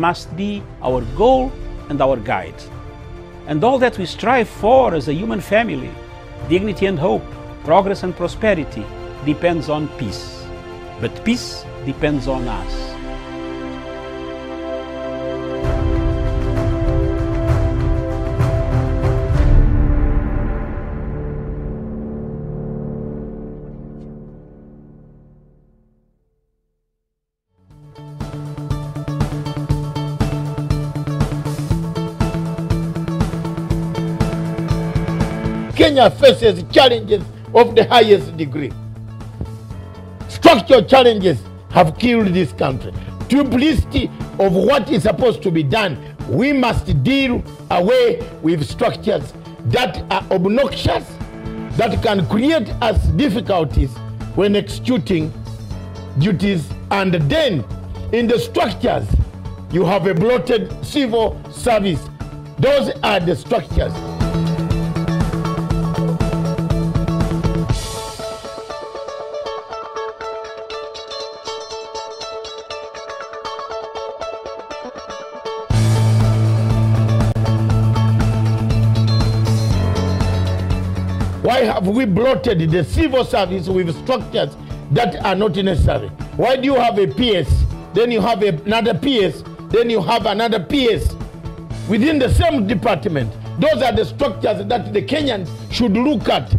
must be our goal and our guide. And all that we strive for as a human family, dignity and hope, progress and prosperity, depends on peace. But peace depends on us. Kenya faces challenges of the highest degree. Structural challenges have killed this country. Duplicity of what is supposed to be done. We must deal away with structures that are obnoxious, that can create us difficulties when executing duties. And then in the structures, you have a bloated civil service. Those are the structures. Why have we bloated the civil service with structures that are not necessary? Why do you have a PS, then you have another PS, then you have another PS within the same department? Those are the structures that the Kenyans should look at.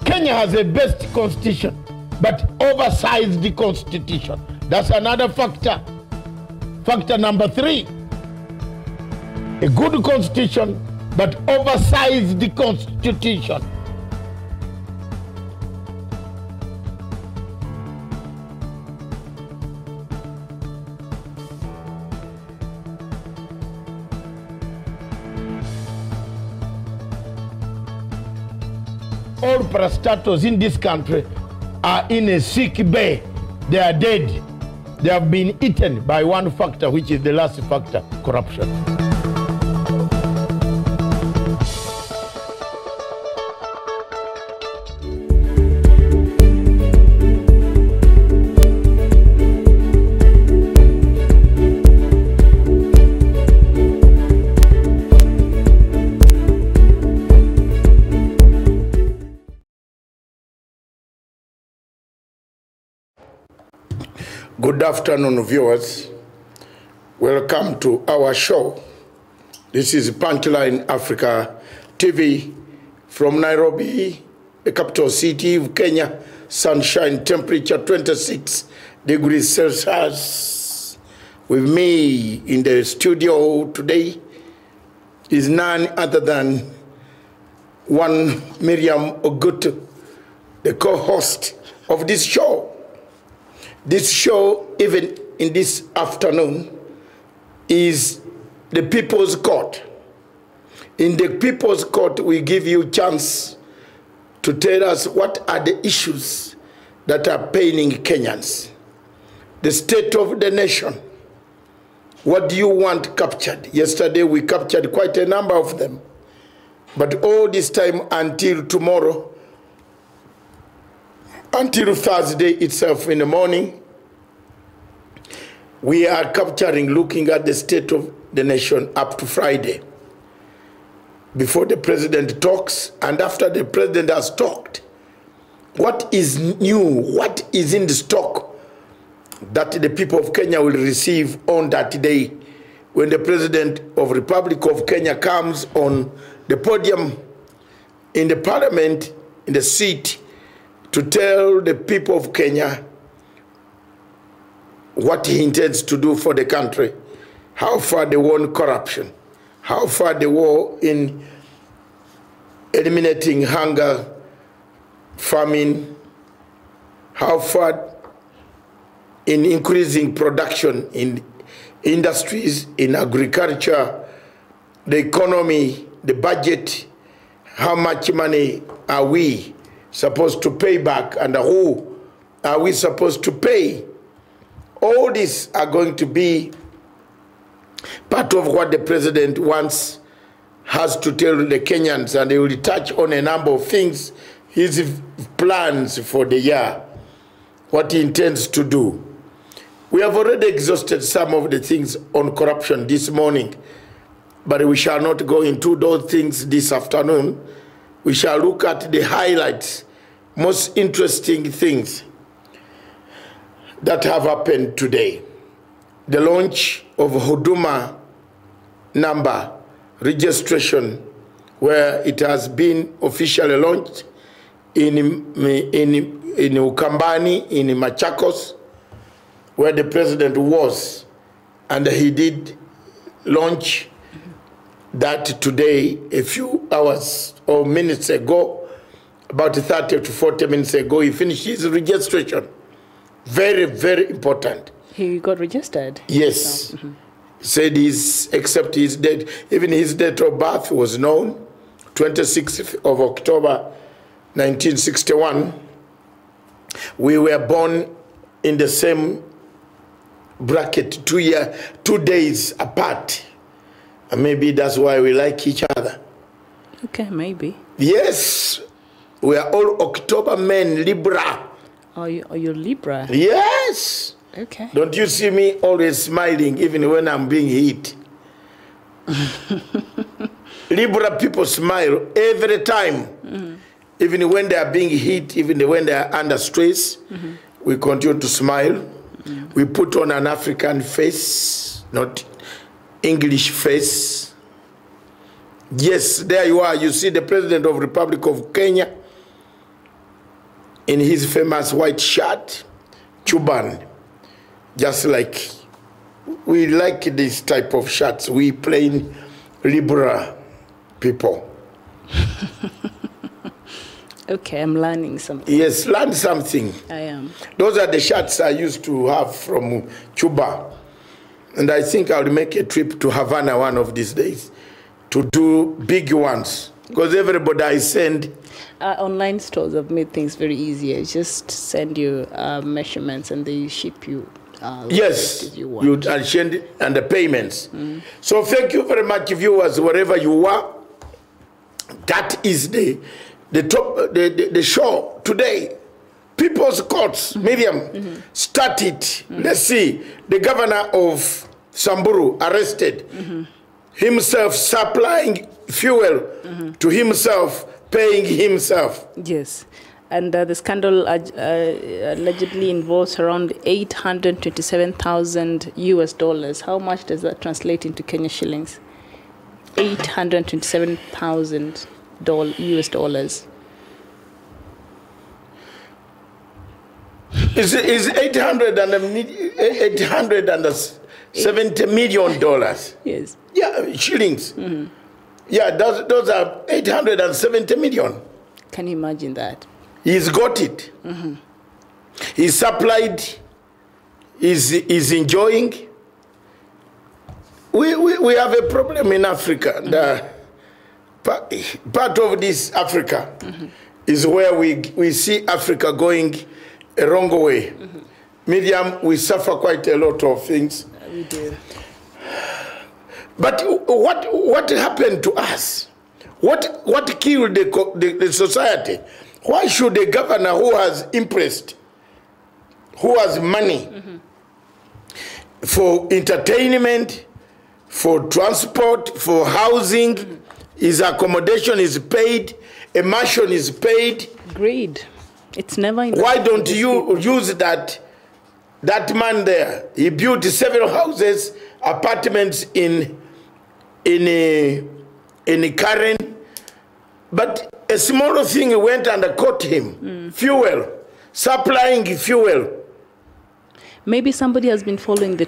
Kenya has a best constitution, but oversized constitution. That's another factor. Factor number 3. A good constitution, but oversized constitution. All parastatals in this country are in a sick bay. They are dead. They have been eaten by one factor, which is the last factor, corruption. Good afternoon, viewers. Welcome to our show. This is Punchline Africa TV from Nairobi, the capital city of Kenya. Sunshine, temperature 26 degrees Celsius. With me in the studio today is none other than one Miriam Ogutu, the co-host of this show. This show, even in this afternoon, is the People's Court. In the People's Court, we give you a chance to tell us what are the issues that are paining Kenyans. The state of the nation. What do you want captured? Yesterday, we captured quite a number of them. But all this time until tomorrow, until Thursday itself in the morning, we are capturing, looking at the state of the nation up to Friday. Before the president talks and after the president has talked, what is new, what is in the stock that the people of Kenya will receive on that day when the president of Republic of Kenya comes on the podium in the parliament, in the seat, to tell the people of Kenya what he intends to do for the country, how far they won corruption, how far they were in eliminating hunger, famine, how far in increasing production in industries, in agriculture, the economy, the budget, how much money are we supposed to pay back and who are we supposed to pay? All these are going to be part of what the president wants has to tell the Kenyans, and he will touch on a number of things, his plans for the year, what he intends to do. We have already exhausted some of the things on corruption this morning, but we shall not go into those things this afternoon. We shall look at the highlights, most interesting things that have happened today. The launch of Huduma number registration, where it has been officially launched in Ukambani, in Machakos, where the president was, and he did launch that today, a few hours or minutes ago, about 30 to 40 minutes ago. He finished his registration. Very, very important. He got registered? Yes. Said except his date, even his date of birth was known, 26th of October, 1961. We were born in the same bracket, 2 days apart. And maybe that's why we like each other. Okay, maybe. Yes. We are all October men, Libra. Are you Libra? Yes. Okay. Don't you see me always smiling even when I'm being hit? Libra people smile every time. Even when they are being hit, even when they are under stress, we continue to smile. We put on an African face, not English face. Yes, there you are. You see the President of the Republic of Kenya in his famous white shirt, Chuban. Just like we like this type of shirts, we plain Libra people. Okay, I'm learning something. Yes, learn something. I am. Those are the shirts I used to have from Cuba. And I think I'll make a trip to Havana one of these days to do big ones. Because everybody I send... Online stores have made things very easy. Just send you measurements and they ship you. Yes, you send and the payments. So thank you very much, viewers, wherever you are. That is the show today. People's Courts, Miriam, started. Let's see, the governor of Samburu arrested, himself supplying fuel to himself, paying himself. Yes, and the scandal allegedly involves around $827,000 US. How much does that translate into Kenya shillings? $827,000 US. Is $870 million? Yes. Yeah, shillings. Yeah, those are 870 million. Can you imagine that? He's got it. He's supplied. He's enjoying. We have a problem in Africa. Part of this Africa is where we see Africa going a wrong way. Miriam, we suffer quite a lot of things. We do. But what happened to us? What killed the society? Why should a governor who has impressed, who has money for entertainment, for transport, for housing, his accommodation is paid, a mansion is paid? Greed. It's never enough. Why don't you use that man there? He built several houses, apartments in Karen, but a small thing went and caught him. Fuel, supplying fuel. Maybe somebody has been following the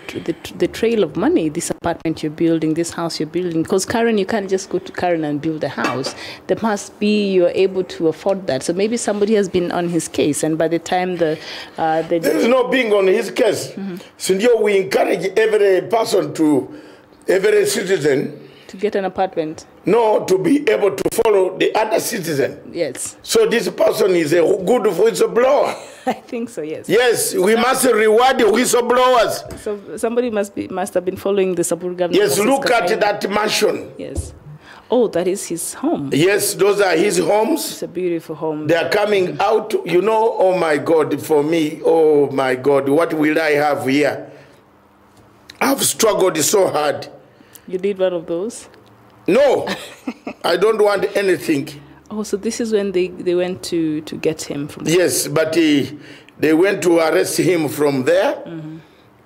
trail of money. This apartment you're building, this house you're building. Because Karen, you can't just go to Karen and build a house. There must be you're able to afford that. So maybe somebody has been on his case, and by the time there is no being on his case. So we encourage every person every citizen to get an apartment. No, to be able to follow the other citizen. Yes. So this person is a good whistleblower. I think so, yes. Yes, we must reward the whistleblowers. So somebody must have been following the Samburu government. Yes, look at that mansion. Yes. Oh, that is his home. Yes, those are his homes. It's a beautiful home. They are coming out, you know, oh my God, for me, oh my God, what will I have here? I've struggled so hard. You did one of those? No, I don't want anything. Oh, so this is when they went to get him from. Yes, but they went to arrest him from there.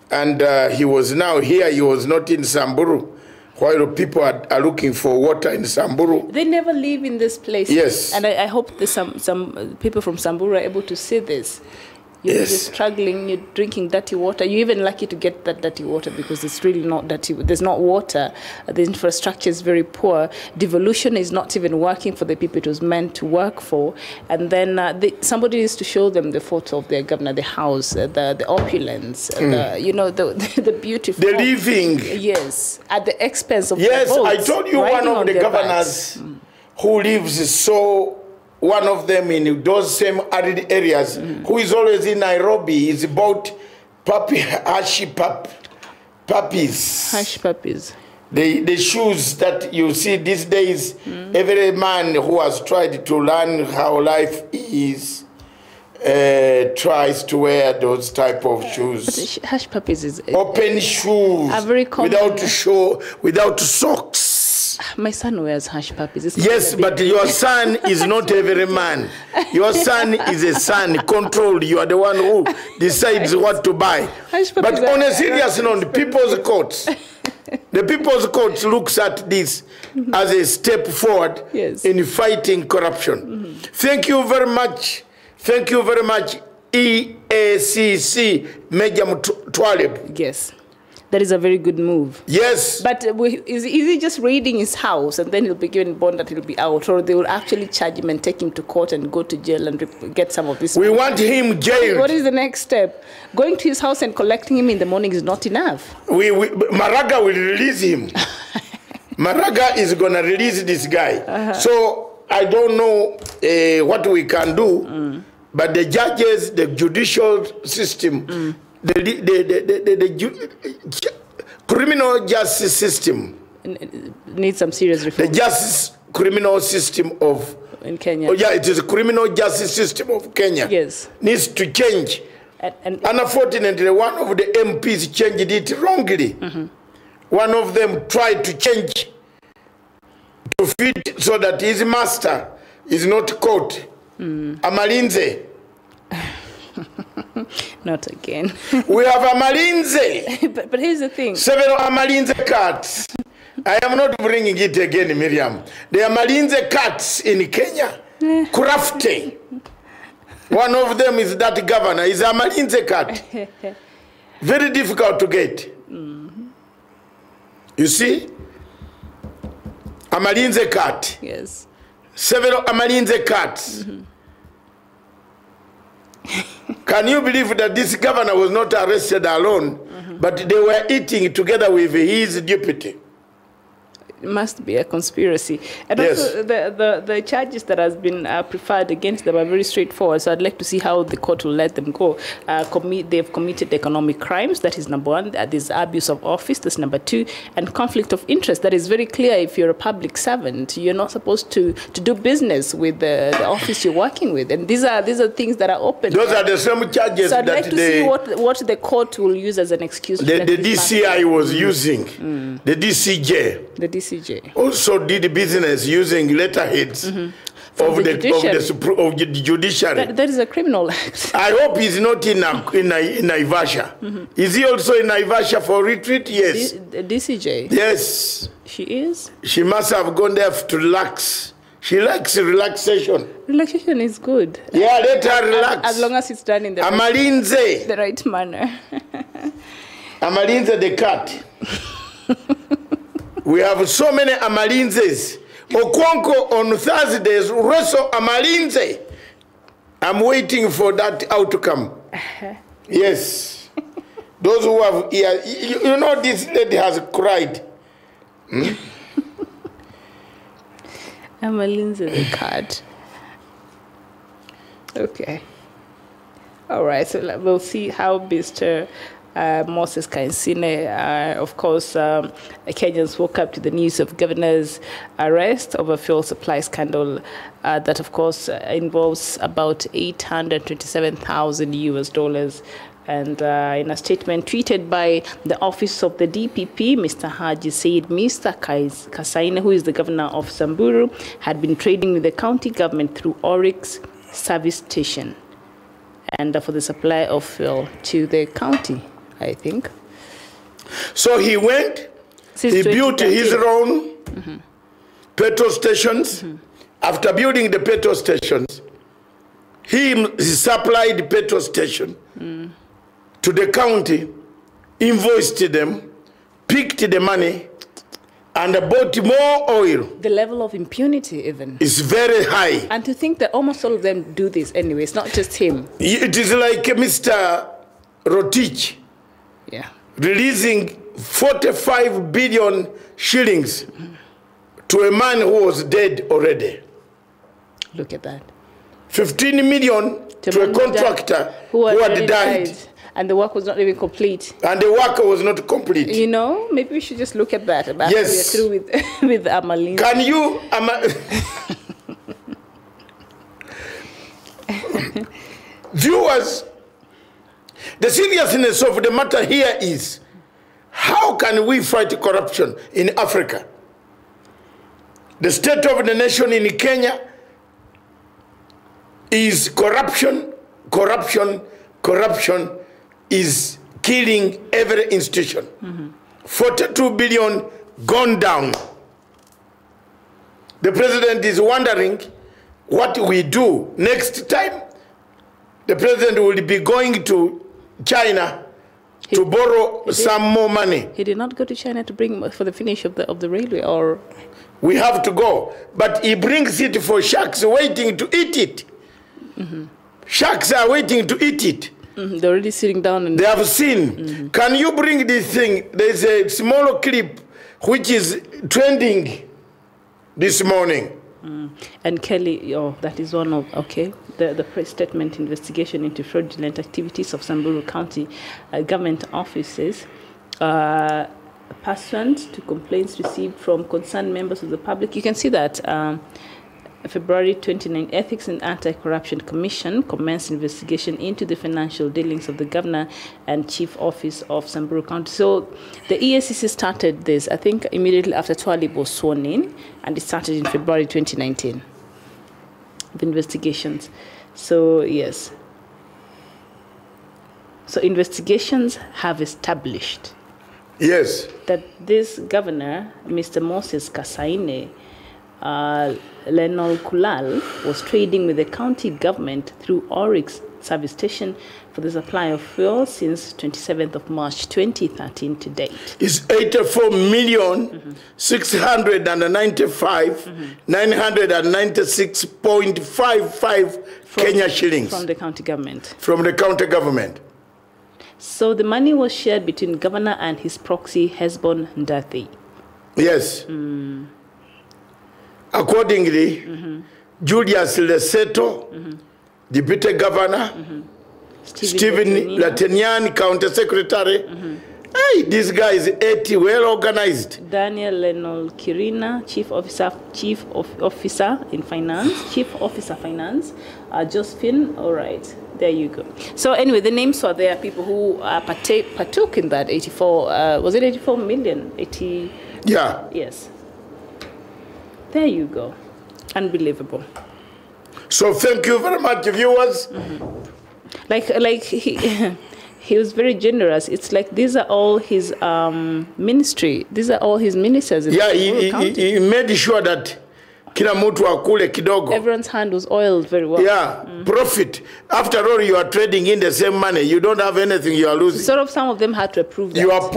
And he was now here. He was not in Samburu, while people are looking for water in Samburu. They never live in this place. Yes. And I hope there's some people from Samburu are able to see this. You're struggling, you're drinking dirty water. You're even lucky to get that dirty water because it's really not dirty. There's not water. The infrastructure is very poor. Devolution is not even working for the people it was meant to work for. And then somebody needs to show them the photo of their governor, the house, the opulence, the beautiful. The living. Yes, at the expense of yes, the votes, I told you one of the governors who lives so... One of them in those same arid areas, who is always in Nairobi, is about puppies. Hush puppies. The shoes that you see these days, every man who has tried to learn how life is tries to wear those type of shoes. But hush puppies is open shoes, are very common. without socks. My son wears hush puppies. Yes, but your son is not every man. Your son is a son, controlled. You are the one who decides what to buy. But on a serious note, people's courts, the people's courts looks at this as a step forward in fighting corruption. Thank you very much. Thank you very much, EACC Major Twalib. Yes. That is a very good move. Yes. But is he just raiding his house and then he'll be given bond that he'll be out? Or they will actually charge him and take him to court and go to jail and get some of this We money? want him jailed. What is the next step? Going to his house and collecting him in the morning is not enough. Maraga will release him. Maraga is going to release this guy. So I don't know what we can do, but the judges, the judicial system, the criminal justice system needs some serious reform. The criminal system in Kenya. Oh yeah, it is a criminal justice system of Kenya. Yes, needs to change. And unfortunately, one of the MPs changed it wrongly. One of them tried to change to fit so that his master is not caught. Amalinze. Not again. We have Amalinze. but here's the thing. Several Amalinze cats. I am not bringing it again, Miriam. The Amalinze cats in Kenya. Crafty. One of them is that governor. Is a Amalinze cat. Very difficult to get. You see? Amalinze cat. Yes. Several Amalinze cats. Can you believe that this governor was not arrested alone, but they were eating together with his deputy? It must be a conspiracy. And also the charges that has been preferred against them are very straightforward. So I'd like to see how the court will let them go. They've committed economic crimes. That is number one. There's abuse of office. That's number two. And conflict of interest. That is very clear. If you're a public servant, you're not supposed to do business with the office you're working with. And these are things that are open. Those are the same charges so I'd that like to see what the court will use as an excuse. The DCI was using. The DCJ. The DCJ. Also did business using letterheads of the judiciary. That is a criminal act. I hope he's not in Naivasha. Is he also in Naivasha for retreat? Yes. DCJ? Yes. She is? She must have gone there to relax. She likes relaxation. Relaxation is good. Yeah, let her relax. As long as it's done in the right manner. Amalinze the cat. We have so many Amalinzes. Okwonko on Thursdays, wrestle Amalinze. I'm waiting for that outcome. Yes. Those who have ears, you know this lady has cried. Amalinze the cat. Okay. All right, so we'll see how Mr. Moses Kainsine. Of course, Kenyans woke up to the news of governor's arrest over fuel supply scandal that, of course, involves about $827,000. And in a statement tweeted by the office of the DPP, Mr. Haji said Mr. Kasaine, who is the governor of Samburu, had been trading with the county government through Oryx service station and for the supply of fuel to the county, I think. So he went, he built his own petrol stations. After building the petrol stations, he supplied petrol station to the county, invoiced them, picked the money, and bought more oil. The level of impunity even is very high. And to think that almost all of them do this anyway, it's not just him. It is like Mr. Rotich releasing 45 billion shillings to a man who was dead already. Look at that. 15 million to a contractor who had died. And the work was not even complete. And the work was not complete. You know, maybe we should just look at that. Yes. We are through with Amalin. Can you... Viewers, the seriousness of the matter here is, how can we fight corruption in Africa? The state of the nation in Kenya is corruption, corruption, corruption is killing every institution. 42 billion gone down. The president is wondering what we do. Next time, the president will be going to China to borrow some more money. He did not go to China to bring for the finish of the railway, or... We have to go. But he brings it for sharks waiting to eat it. Sharks are waiting to eat it. They're already sitting down. And they have seen. Can you bring this thing? There's a small clip which is trending this morning. And Kelly, that is one of, the press statement investigation into fraudulent activities of Samburu County government offices pursuant to complaints received from concerned members of the public. You can see that February 29, Ethics and Anti-Corruption Commission commenced investigation into the financial dealings of the governor and chief office of Samburu County. So the EACC started this, I think, immediately after Twalib was sworn in, and it started in February 2019, the investigations. So, yes. So investigations have established that this governor, Mr. Moses Kasaine, Lenol Kulal, was trading with the county government through Oryx service station for the supply of fuel since 27th of March 2013 to date. It's 84,695,996.55 Kenya shillings. From the county government. From the county government. So the money was shared between governor and his proxy, Hesbon Ndathi. Yes. Accordingly, Julius Leseto, Deputy Governor, Stephen Latenian, County Secretary. Hey, this guy is 80, well organized. Daniel Lenol Kirina, Chief Officer in Finance, Chief Officer Finance. Josephine, all right, there you go. So anyway, the names were there, people who partook in that 84, was it 84 million? 80? Yeah. Yes. There you go. Unbelievable. So thank you very much, viewers. Like he was very generous. It's like these are all his ministry. These are all his ministers. Yeah, he made sure that kila mtu akule kidogo. Everyone's hand was oiled very well. Yeah, profit. After all, you are trading in the same money. You don't have anything. You are losing. Sort of, some of them had to approve that. You are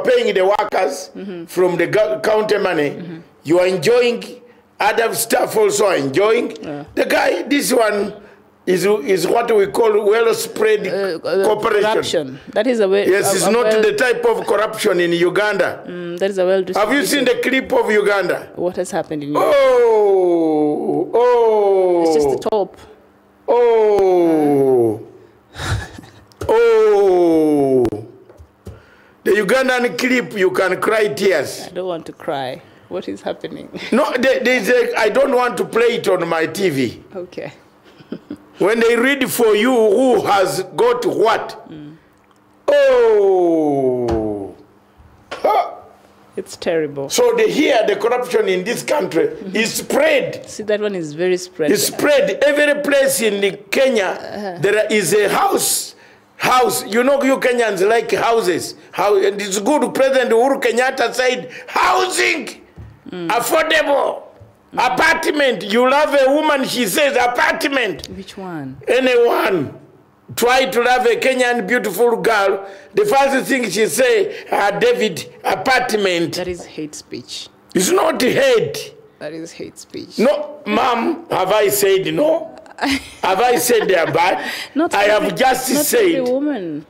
paying the workers from the county money. You are enjoying. Other staff also are enjoying. The guy, this one is what we call well-spread cooperation. Corruption. That is a way. Yes, it's not the type of corruption in Uganda. That is a well. Have you seen the clip of Uganda? What has happened in Uganda? Oh. It's just the top. Oh. Oh, the Ugandan clip, you can cry tears. I don't want to cry. What is happening? No, I don't want to play it on my TV. Okay. When they read for you who has got what. Oh. Huh. It's terrible. So the corruption in this country is spread. See, that one is very spread. It's spread. Every place in Kenya, there is a house. You know, you Kenyans like houses. And it's good. President Uhuru Kenyatta said, housing, affordable, apartment. You love a woman, she says, apartment. Which one? Anyone. Try to love a Kenyan beautiful girl. The first thing she say, David, apartment. That is hate speech. It's not hate. That is hate speech. No, ma'am, have I said no? Have I said they are bad? I have just said. Every woman.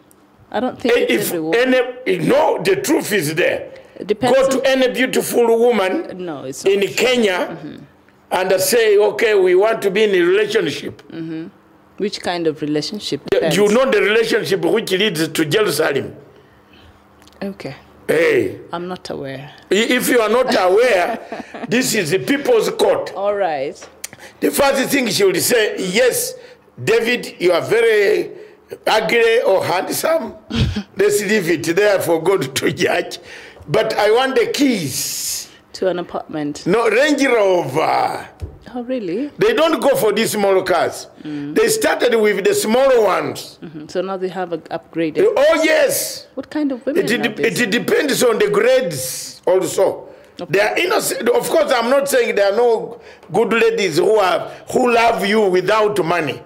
I don't think it's every woman. No, the truth is there. Go to any beautiful woman it's in Kenya and say, okay, we want to be in a relationship. Which kind of relationship? You know the relationship which leads to Jerusalem. Okay. Hey. I'm not aware. If you are not aware, this is the people's court. All right. The first thing she will say, yes, David, you are very ugly or handsome. Let's leave it there for God to judge. But I want the keys. To an apartment. No, Range Rover. Oh, really? They don't go for these small cars. They started with the smaller ones. So now they have upgraded. Oh, yes. What kind of women It depends on the grades also. Okay. They are innocent. Of course, I'm not saying there are no good ladies who love you without money.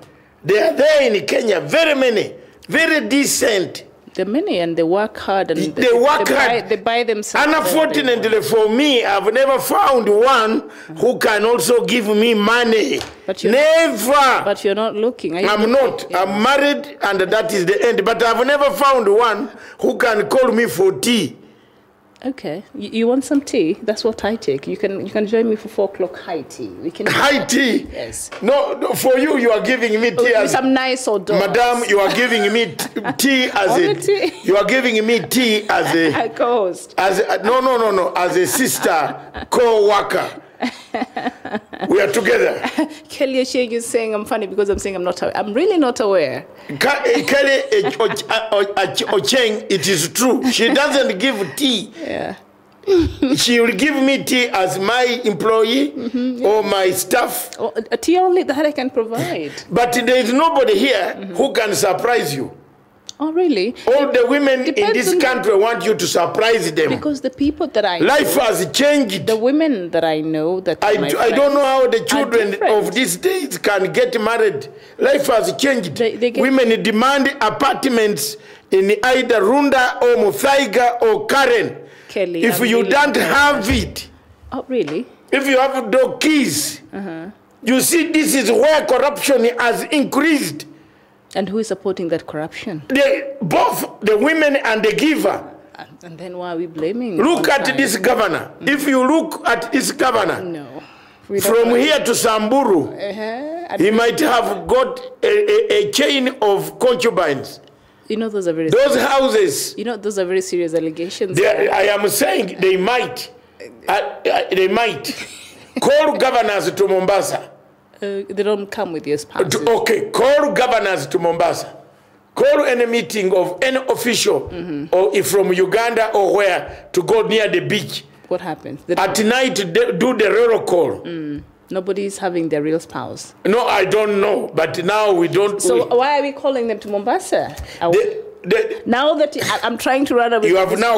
They are there in Kenya, very many, very decent. There are many, and they work hard, and they work hard. They buy themselves. Unfortunately for me, I've never found one who can also give me money. Never. But you're not looking. I'm not. Yeah. I'm married, and that is the end. But I've never found one who can call me for tea. Okay, you want some tea? That's what I take. You can join me for 4 o'clock high tea. We can high tea. Yes. No, for you are giving me tea as some nice odors. Madam, you are giving me tea as a. You are giving me tea as a co-host. No. As a sister co-worker. We are together. Kelly Ochieng is saying I'm funny because I'm saying I'm not aware. I'm really not aware. Kelly Ochieng, it is true. She doesn't give tea. Yeah. She will give me tea as my employee or my staff. A tea only that I can provide. But there is nobody here who can surprise you. Oh, really? All the women in this country want you to surprise them. Because the people that I Life has changed. The women that I know that I don't know how the children of these days can get married. Life has changed. Women demand apartments in either Runda or Muthaiga or Karen. Kelly, if you don't have it. Oh, really? If you have no keys. You see, this is where corruption has increased. And who is supporting that corruption? Both the women and the giver. And then why are we blaming? Look at this governor. If you look at this governor, from here to Samburu, he might have got a chain of concubines. You know, those are those houses. You know, those are very serious allegations. I am saying they might. They might. Call governors to Mombasa. They don't come with your spouses. Okay, call governors to Mombasa. Call any meeting of any official, or if from Uganda or where, to go near the beach. What happens? At night, do the roll call. Nobody is having their real spouse. No, I don't know, but now we don't. So why are we calling them to Mombasa? Now that I'm trying to run away, you have now.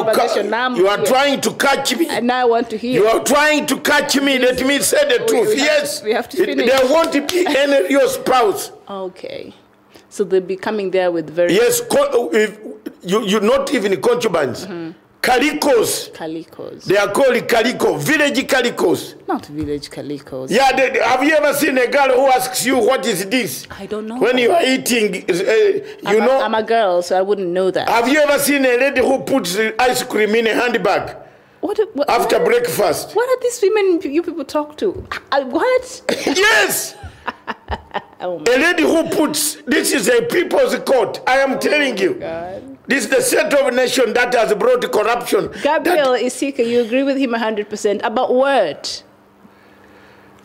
You are trying to catch me. And now I want to hear. You are trying to catch me. Let me say the truth. Yes, we have to finish. There won't be any real spouse. Okay, so they'll be coming there with very. Yes, you not even concubines. Calicos. Calicos. They are called calico, village calicos. Not village calicos. Yeah, have you ever seen a girl who asks you, what is this? I don't know. When you are eating, I'm a girl, so I wouldn't know that. Have you ever seen a lady who puts ice cream in a handbag? After breakfast? What are these women you people talk to? What? Yes! Oh A lady who puts, this is a people's court. I am telling you. God. This is the center of a nation that has brought corruption. Gabriel Isika, you agree with him 100%. About what?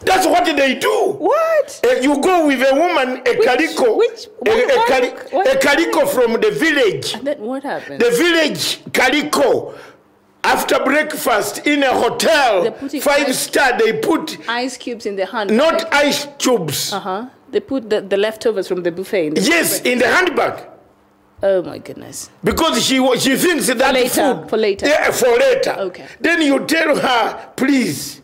That's what they do. What? You go with a woman, a calico, a calico from the village. And then what happened? The village calico. After breakfast in a hotel, They're putting 5-star, they put ice cubes in the handbag. not ice tubes. They put the leftovers from the buffet in the Yes, in the handbag. Oh my goodness. Because she thinks that food. For later. Yeah, for later. Okay. Then you tell her, please,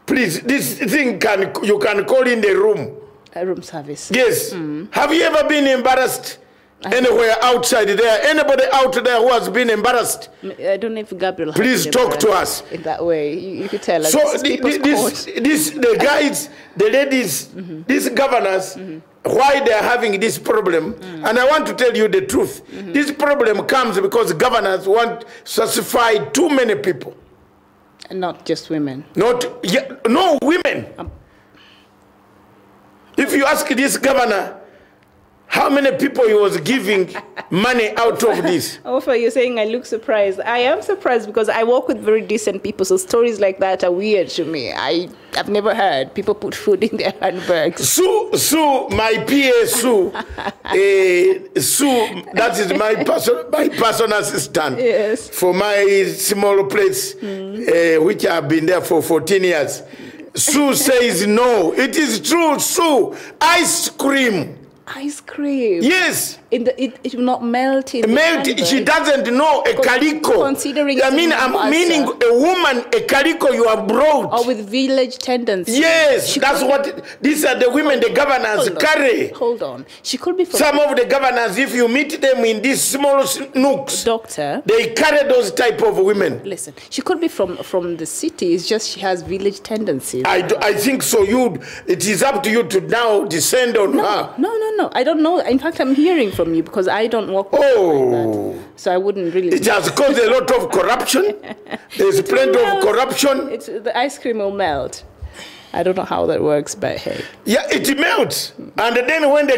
this thing you can call in the room. A room service. Yes. Have you ever been embarrassed anywhere outside there? Anybody out there who has been embarrassed? I don't know if Gabriel. Please talk to us in that way. You could tell us. So the guys, the ladies, these governors, why they are having this problem, and I want to tell you the truth. This problem comes because governors want to satisfy too many people. And not just women. No women. If you ask this governor how many people he was giving money out of this. Ofa, you're saying I look surprised. I am surprised because I work with very decent people, so stories like that are weird to me. I've never heard people put food in their handbags. Sue, my PA Sue, Sue, that is my personal assistant. Yes. For my small place, which I've been there for 14 years. Sue says no. It is true, Sue. Ice cream. Ice cream. Yes. It will not melt in melt. She doesn't know a calico. Considering I'm meaning a woman, a calico you have brought. Or with village tendencies. Yes, that's what these are the women the governors carry. Hold on. She could be from some of the governors, if you meet them in these small nooks, doctor, they carry those type of women. Listen, she could be from the city. It's just she has village tendencies. I think so. It is up to you to now descend on her. No. I don't know. In fact, I'm hearing from you because I don't work with like that. So I wouldn't really. It has caused a lot of corruption. There's plenty of corruption. The ice cream will melt. I don't know how that works, but hey. Yeah, it melts. And then when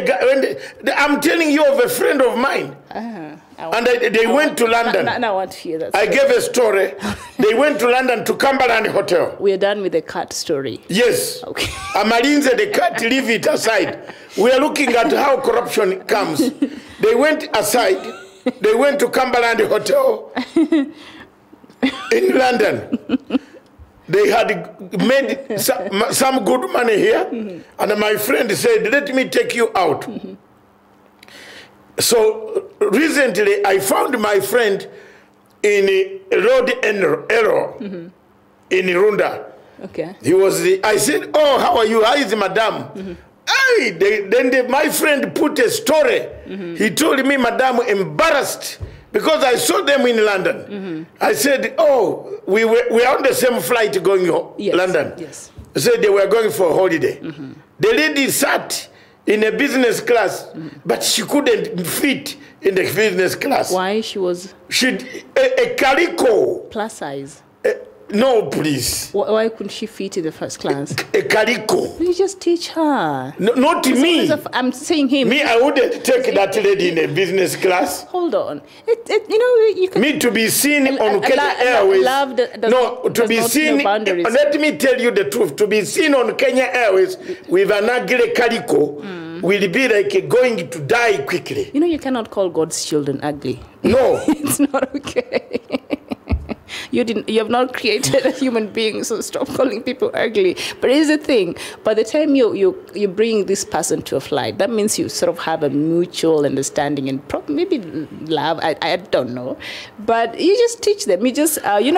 I'm telling you of a friend of mine. And they went to London. Now I want to hear that story. I gave a story. They went to London to Cumberland Hotel. We are done with the cat story. Yes. Okay. Amalinze, the cat, leave it aside. We are looking at how corruption comes. They went aside. They went to Cumberland Hotel in London. They had made some good money here. And my friend said, let me take you out. So recently, I found my friend in Road Error in Runda. Okay. I said, oh, how are you? How is madam? My friend put a story. He told me, madam, embarrassed because I saw them in London. I said, oh, we are on the same flight going London. Yes. I said they were going for a holiday. The lady sat in a business class, but she couldn't fit in the business class. Why? She was... a calico. Plus size. No, please. Why couldn't she fit in the first class? A calico. You just teach her. No, not me. I'm saying him. Me, I wouldn't take that lady in a business class. Hold on. You can... Me to be seen on Kenya Airways. Love to be seen. Let me tell you the truth. To be seen on Kenya Airways with an ugly calico will be like going to die quickly. You cannot call God's children ugly. No. It's not okay. You have not created a human being, so stop calling people ugly. But here's the thing: by the time you bring this person to a flight, that means you sort of have a mutual understanding and maybe love. I don't know, but you just teach them. You just Can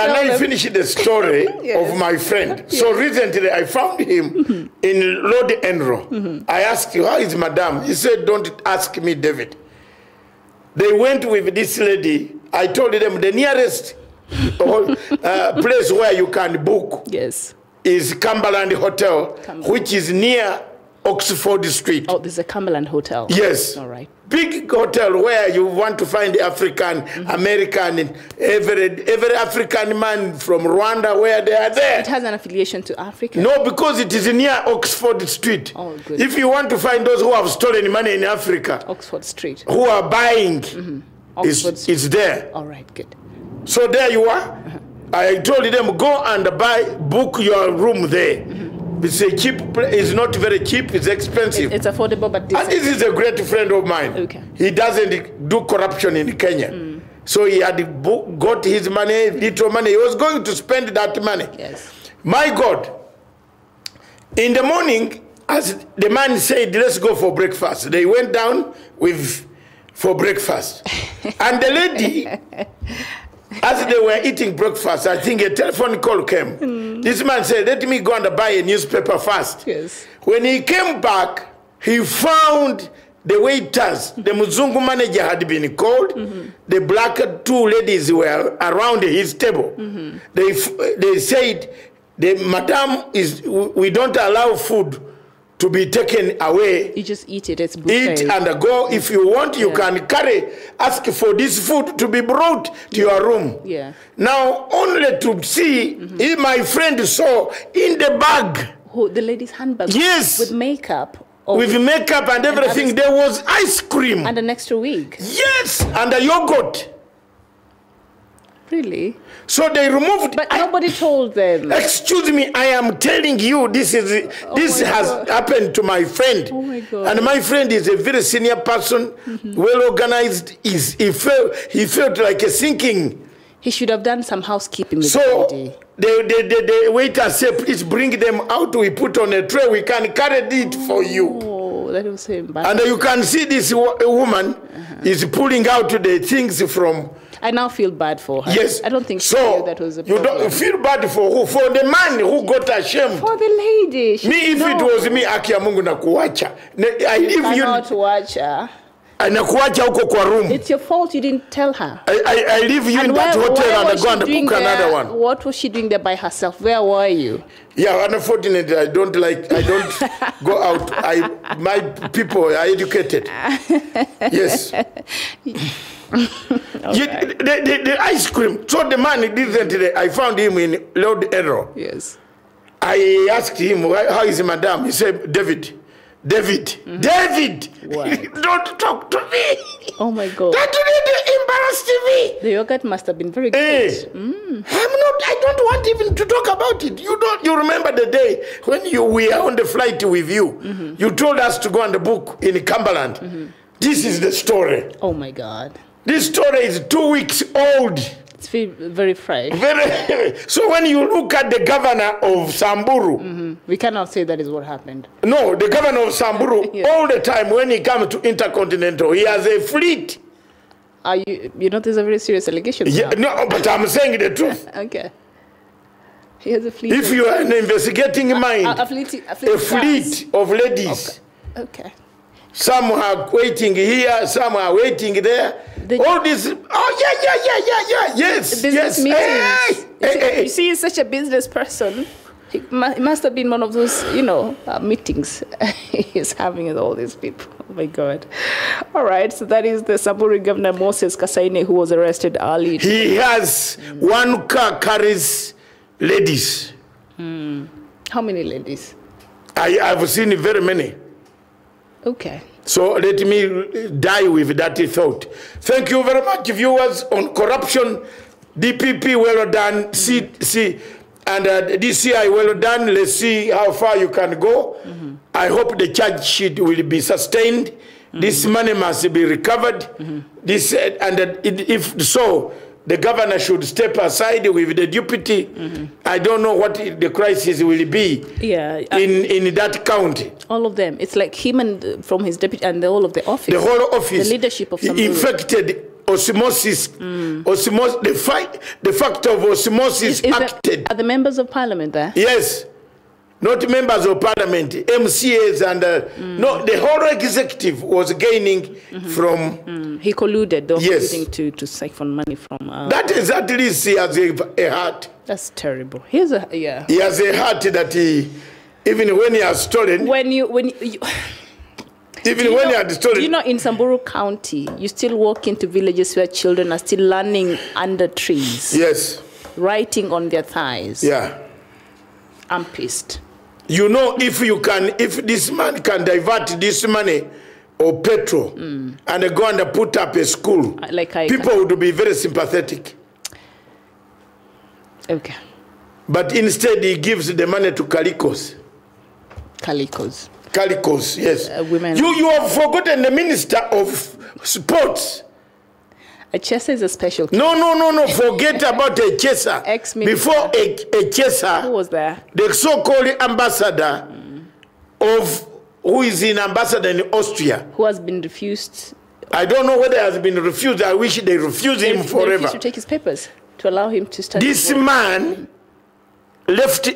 I finish the story Yes. of my friend? Yes. So recently I found him in Lord Enro. I asked you, how is madam? He said, don't ask me, David. They went with this lady. I told them the nearest place where you can book is Cumberland Hotel, which is near Oxford Street. Oh, there's a Cumberland Hotel. Yes. All right. Big hotel where you want to find African, American, every African man from Rwanda, where they are there. It has an affiliation to Africa? No, because it is near Oxford Street. Oh, good. If you want to find those who have stolen money in Africa, Oxford Street. who are buying, Oxford Street. it's there. All right, good. So there you are. I told them, go and book your room there. It's a cheap, it's not very cheap, it's expensive. It's affordable, but And decent. this is a great friend of mine. Okay. He doesn't do corruption in Kenya. So he had got his money, little money. He was going to spend that money. Yes. My God. In the morning, as the man said, let's go for breakfast. They went down for breakfast. And the lady, as they were eating breakfast, I think a telephone call came. This man said, let me go and buy a newspaper first. Yes. When he came back, he found the waiters, the Muzungu manager had been called. The black two ladies were around his table. They said, Madam, we don't allow food to be taken away. You just eat it. It's buffet. Eat and go. If you want, you can ask for this food to be brought to your room. Yeah. Now, only to see, my friend saw in the bag. Oh, the lady's handbag. Yes. With makeup. Or With makeup and everything, there was ice cream. and an extra wig. Yes, and a yogurt. Really? So they removed. But nobody told them. Excuse me, I am telling you, this has happened to my friend. Oh my God. And my friend is a very senior person, well organized. He felt like a sinking. He should have done some housekeeping with the So lady. the waiter said, please bring them out. We put on a tray. We can carry it for you. Oh, that was so embarrassing. And you can see this woman is pulling out the things from. I now feel bad for her. Yes. I don't think she so. knew that was a You problem. don't feel bad for who? For the man who got ashamed. For the lady. She Me, if it was me, Aki ya Mungu nakuacha. I leave cannot you. watch her. Nakuacha huko kwa room. It's your fault you didn't tell her. I leave you in that hotel and I go and cook another one. What was she doing there by herself? Where were you? Yeah, unfortunately, I don't go out. My people are educated. Yes. The ice cream. So the man didn't. I found him in Lord Error. Yes. I asked him, how is Madam? He said, David. David. What? Don't talk to me. Oh my God. That embarrassed me. The yogurt must have been very good. Hey, I don't want even to talk about it. You remember the day when we were on the flight with you. You told us to go on the book in Cumberland. This is the story. Oh my God. This story is 2 weeks old. It's very fresh. So when you look at the governor of Samburu, We cannot say that is what happened. no, the governor of Samburu, Yes. all the time when he comes to Intercontinental, he has a fleet. Are you know there's a very serious allegation Yeah, now. no, but I'm saying the truth. Okay. He has a fleet. If you are an investigating mind, a fleet a fleet of ladies. Okay. Some are waiting here, some are waiting there. All this. Oh, yeah. Yes. Business Yes. meetings. You see, he's such a business person. It must have been one of those, meetings he's having with all these people. Oh my God. All right. So that is the Samburu Governor Moses Kasaine, who was arrested early. He has one car carries ladies. How many ladies? I've seen very many. Okay. So let me die with that thought. Thank you very much, viewers, on corruption. DPP, well done. And DCI, well done. Let's see how far you can go. I hope the charge sheet will be sustained. This money must be recovered. If so, the governor should step aside with the deputy. I don't know what the crisis will be in that county. All of them. It's like him and from his deputy and all of the office. The whole office. The leadership of Samburu. Infected osmosis. The fact of osmosis acted. Are the members of parliament there? Yes. Not members of parliament, MCAs and no, the whole executive was gaining from. He colluded, Yes. colluding to siphon money from. That is at least he has a heart. That's terrible. He has a He has a heart that Even when he has stolen. when you Even when he had stolen. you know, in Samburu County, you still walk into villages where children are still learning under trees, Yes. writing on their thighs. Yeah. I'm pissed. You know, if this man can divert this money or petrol and go and put up a school, people would be very sympathetic. Okay. But instead, he gives the money to Calicos. Calicos. Calicos, yes. Women. You have forgotten the Minister of Sports. Echesa is a special case. No. Forget about Echesa. Ex-minister. Before Echesa, Who was there? the so-called ambassador who is an ambassador in Austria. Who has been refused? I don't know whether he has been refused. I wish they refuse him They forever. refused to take his papers to allow him to study. This man left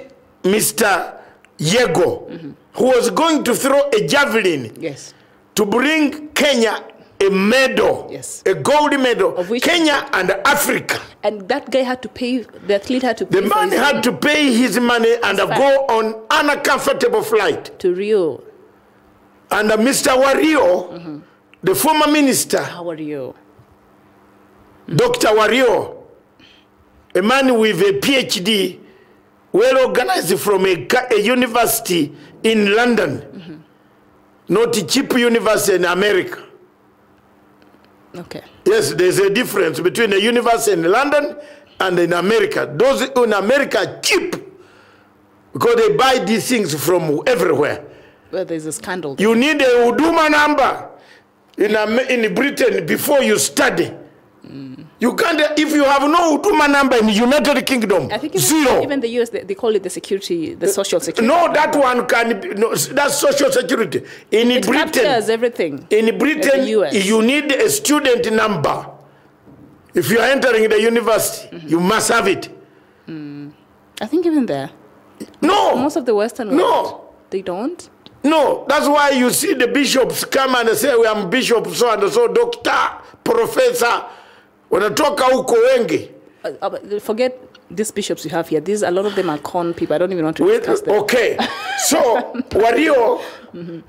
Mr. Yego, who was going to throw a javelin Yes. to bring Kenya a medal, Yes. a gold medal, Of which- Kenya and Africa. And that guy had to pay, the athlete had to pay The man had to pay his money and That's go on an uncomfortable flight. to Rio. And Mr. Wario, the former minister, How are you? Dr. Wario, a man with a PhD, well organized from a university in London, not a cheap university in America. Okay. Yes, there's a difference between a university in London and in America. Those in America are cheap because they buy these things from everywhere. Well, there's a scandal. You need a Huduma number in Britain before you study. You can't, if you have no Huduma number in the United Kingdom, I think zero. even the US, they call it the security, the social security. No, that one can, no, that's social security. In It Britain, captures everything. in Britain, the US. you need a student number. If you are entering the university, you must have it. I think even there. No. Most of the Western world. No. They don't. No, that's why you see the bishops come and say, we are bishop so and so, doctor, professor. Wanatoka huko wengi. But forget these bishops you have here. These, a lot of them are con people. I don't even want to discuss them. Okay, so Wario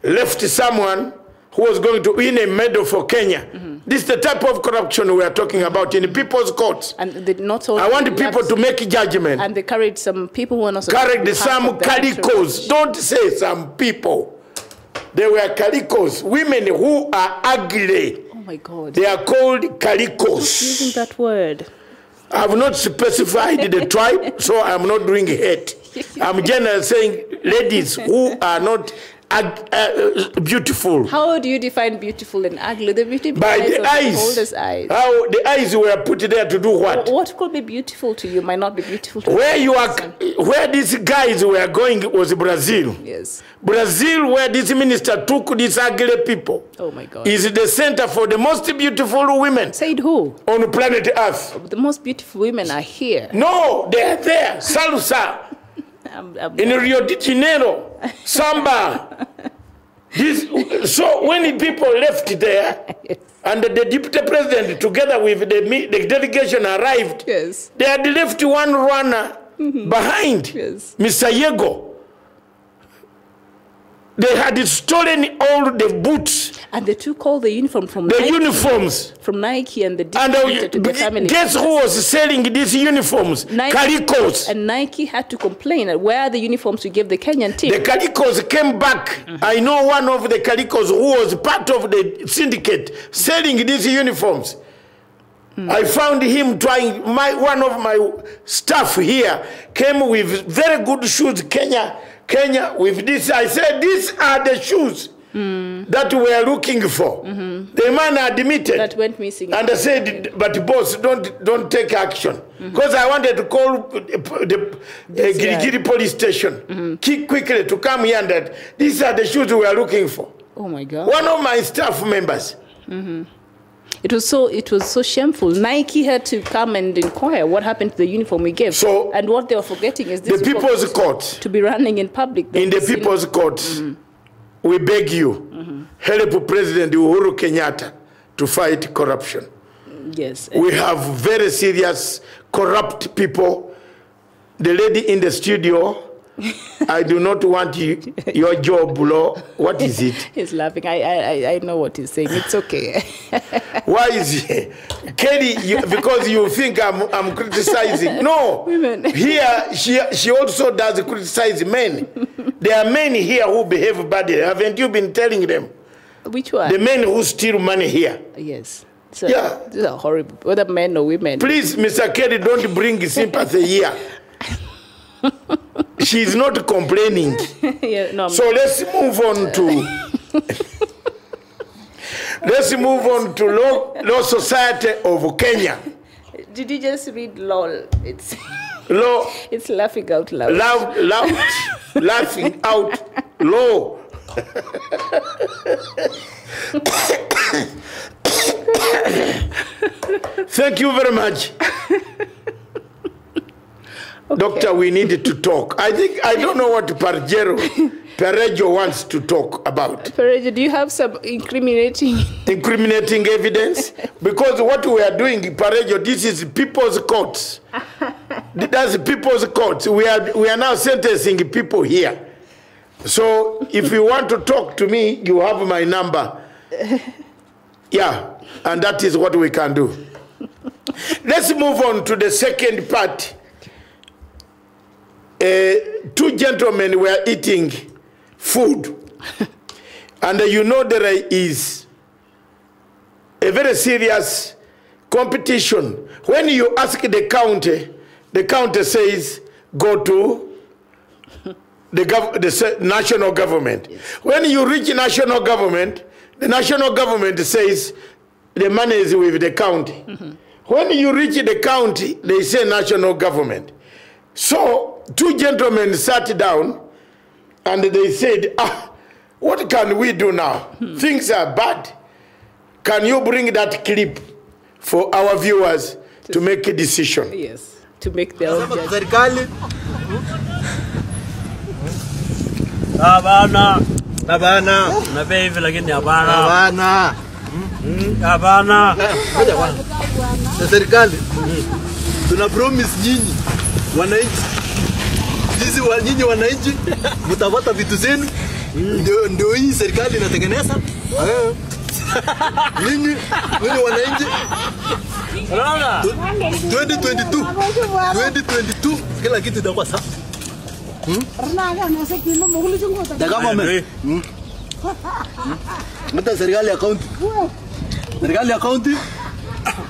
left someone who was going to win a medal for Kenya. This is the type of corruption we are talking about in the people's courts. And they not all. I want the people to make judgment. And they carried some people who are not supposed to Carried be part some of the calicos. Don't say some people. They were calicos. Women who are ugly. Oh my God. They are called calicos. Using that word. I have not specified the tribe, so I'm not doing hate. I'm generally saying ladies who are not beautiful. How do you define beautiful and ugly? The beauty By the eyes. The oldest eyes. How the eyes were put there to do what? What could be beautiful to you might not be beautiful to Where you are, person. where these guys were going was Brazil. Yes. Brazil, where this minister took these ugly people, Oh my God. is the center for the most beautiful women Said who? on planet Earth. The most beautiful women are here. No, they are there. Salsa. In Rio de Janeiro, Samba. So when the people left there, and the deputy president, together with the delegation, arrived, Yes. they had left one runner behind, Yes. Mr. Yego. They had stolen all the boots, And they took all the uniform from the Nike, uniforms. from Nike and the And distributed to the family. guess who was selling these uniforms? Nike. Calicos. And Nike had to complain. Where are the uniforms we gave the Kenyan team? The Calicos came back. I know one of the Calicos who was part of the syndicate selling these uniforms. I found him trying, one of my staff here came with very good shoes, Kenya with this. I said, these are the shoes that we are looking for. The man admitted. That went missing. And I said, but boss, don't take action. Because I wanted to call the Girigiri police station quickly to come here and that these are the shoes we are looking for. Oh my God. One of my staff members. It was so shameful. Nike had to come and inquire what happened to the uniform we gave. So, and what they were forgetting is this the people's was court. to be running in public. In the people's court, we beg you, help President Uhuru Kenyatta to fight corruption. Yes. We have very serious corrupt people. The lady in the studio I do not want your job, Lo. What is it? He's laughing. I know what he's saying. It's okay. Why is he? Kelly, because you think I'm criticizing. No. Women. Here, she also does criticize men. There are men here who behave badly. Haven't you been telling them? Which one? The men who steal money here. Yes. So, Yeah. These are horrible, whether men or women. Please, Mr. Kelly, don't bring sympathy here. She's not complaining. Yeah, no, So let's move on to Law Society of Kenya. Did you just read LOL? It's Law, it's laughing out loud. laughing out low. Thank you very much. Okay. Doctor, we need to talk. I don't know what Perejo wants to talk about. Perejo, do you have some incriminating Evidence? Because what we are doing, Perejo, this is people's courts. That's people's courts. We are now sentencing people here. So if you want to talk to me, you have my number. Yeah, and that is what we can do. Let's move on to the second part. Two gentlemen were eating food. And you know there is a very serious competition. When you ask the county says, go to the national government. Yes. When you reach national government, the national government says the money is with the county. Mm-hmm. When you reach the county, they say national government. So two gentlemen sat down and they said, what can we do now? Things are bad. Can you bring that clip for our viewers to make a decision? Yes, to make their own judgment. Abana, na baby lakini abana. Abana. Serikali tuna promise nyinyi wananchi, sisi nyinyi wananchi mtapata vitu zenu, ndio hii serikali inatengeneza. Nyinyi wananchi 2022 kila kitu itakuwa sawa. Mta serikali ya county. Serikali ya county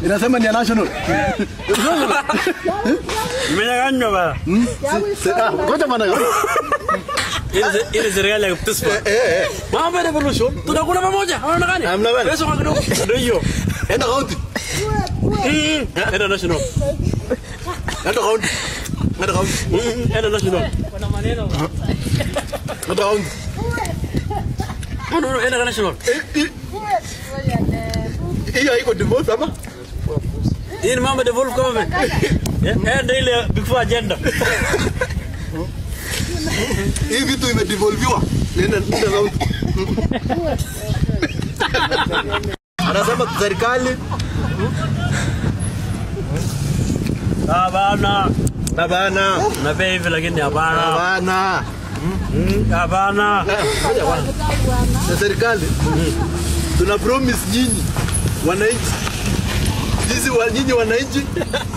inasema ni national. Mmenyang'anywa ba. Ngoja bana. Ile serikali ya kutuspa. Mambo ya revolution tunakula pamoja. Unaona gani? Hamna bana. Pesa kwa kidogo. Ndio hiyo. Enda county. Enda national. Enda county. Enda county. Enda national. Kuna maneno. Enda county. No, enda national. Hiyo iko devolve ama? Hii ni mambo devolve government. Enda ile before agenda. Hii vitu imedevolviwa. Nenda county. Anasema serikali Abana. na baby lakini abana. Abana. Serikali tuna promise nyinyi wananchi, sisi nyinyi wananchi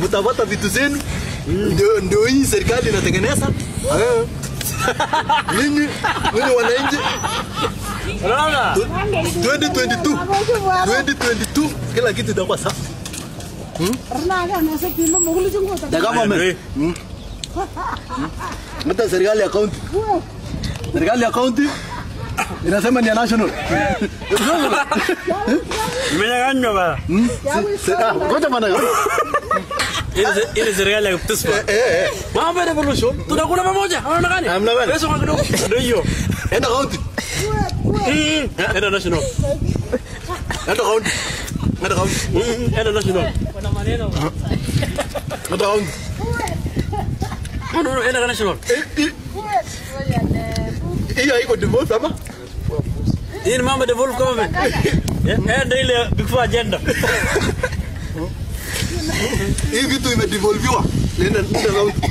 mtapata vitu zenu, ndio hii serikali inatengeneza. Nyinyi wananchi 2022 kila kitu itakuwa sawa. Mta serikali ya county. Serikali ya county inasema ni national. Mmenyang'anywa ba. Ngoja bana. Ile serikali ya kutuspa. Mambo ya revolution tunakula pamoja. Unaona gani? Hamna bana. Pesa kwa kidogo. Ndio hiyo. Enda county. Enda national. Enda county. Enda county. Enda national. Kuna maneno. Enda county. No, enda national. Hiyo iko devolve ama? Hii ni mambo devolve government. Enda ile before agenda. Hii vitu imedevolviwa. Nenda county.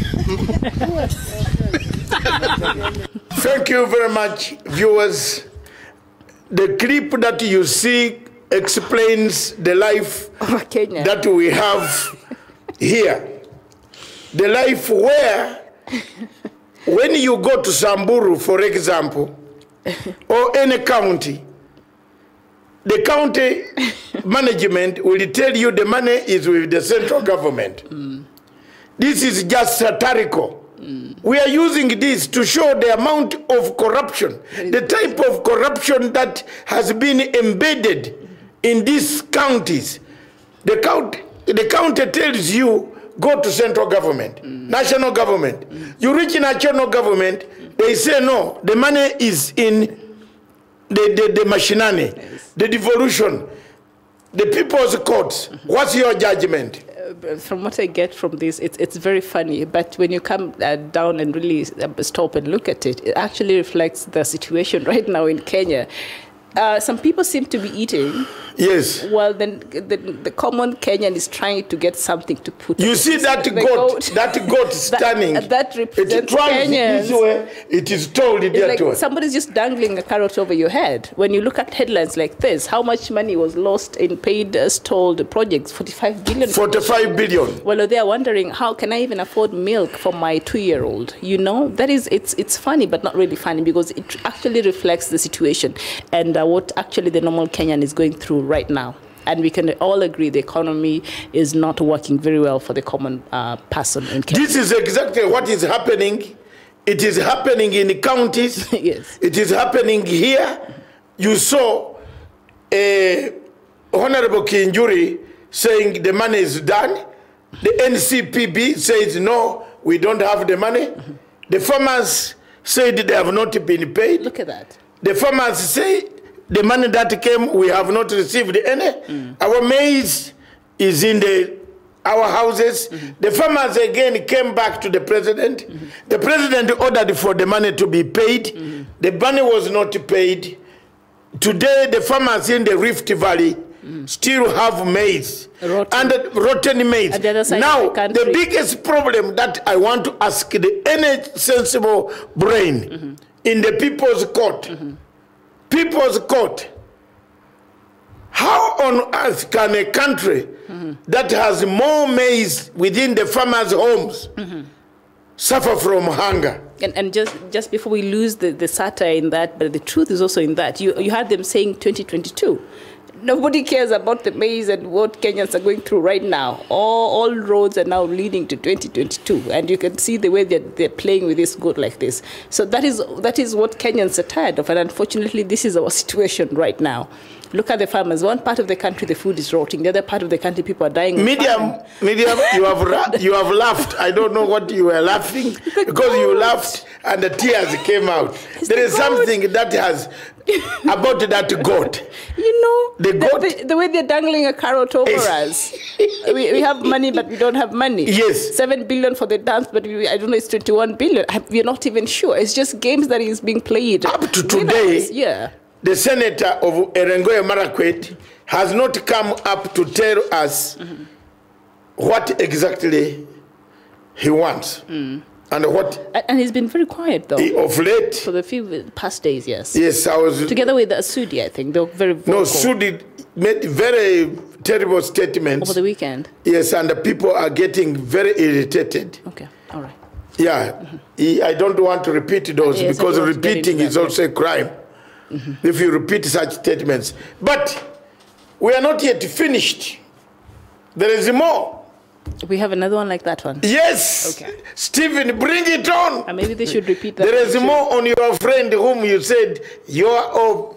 Thank you very much, viewers. The clip that you see explains the life Kenya. that we have here. The life where, when you go to Samburu, for example, or any county, the county management will tell you the money is with the central government. This is just satirical. We are using this to show the amount of corruption, the type of corruption that has been embedded in these counties. The county tells you, go to central government, national government. You reach national government, they say no, the money is in the machinani, the devolution, the people's courts. What's your judgment? From what I get from this, it's very funny. But when you come down and really stop and look at it, it actually reflects the situation right now in Kenya. Some people seem to be eating. Yes. Well, then the common Kenyan is trying to get something to put. You see that goat, that goat standing. That represents it tries Kenyans. this way, it is told that like way. somebody's just dangling a carrot over your head. When you look at headlines like this, how much money was lost in paid stalled projects? 45 billion. 45 billion. Well, they are wondering, how can I even afford milk for my 2-year-old? You know, that is, it's funny, but not really funny, because it actually reflects the situation and what actually the normal Kenyan is going through right now. And we can all agree the economy is not working very well for the common person in Kenya. This is exactly what is happening. It is happening in the counties. Yes. It is happening here. You saw Honorable Kinjuri saying the money is done. The NCPB says, no, we don't have the money. The farmers said they have not been paid. Look at that. The farmers say the money that came, we have not received any. Our maize is in our houses. The farmers again came back to the president. The president ordered for the money to be paid. The money was not paid. Today, the farmers in the Rift Valley still have maize, rotten maize. Now, the biggest problem that I want to ask any sensible brain in the People's Court, People's Court, how on earth can a country that has more maize within the farmers' homes suffer from hunger? And just before we lose the satire in that, but the truth is also in that. You had them saying 2022. Nobody cares about the maize and what Kenyans are going through right now. All roads are now leading to 2022, and you can see the way they're playing with this goat like this. So that is what Kenyans are tired of, and unfortunately, this is our situation right now. Look at the farmers. One part of the country, the food is rotting. The other part of the country, people are dying. Medium, you have laughed. I don't know what you were laughing, because you laughed and the tears came out. There is something that has about that goat. You know, the goat, the way they're dangling a carrot over us. We have money, but we don't have money. Yes. 7 billion for the dance, but I don't know, it's 21 billion. We're not even sure. It's just games that is being played. Up to today, yeah. The senator of Erengoye Marakwet has not come up to tell us what exactly he wants. And what... And he's been very quiet, though. Of late. For the few past days, yes. Yes, I was... Together with Sudi, I think. They were very vocal. No, Sudi made very terrible statements. Over the weekend? Yes, and the people are getting very irritated. Okay, all right. Yeah, I don't want to repeat those, yes, because repeating is also a crime. If you repeat such statements. But we are not yet finished. There is more. We have another one like that one? Yes. Okay. Stephen, bring it on. And maybe they should repeat that. There is more on your friend whom you said your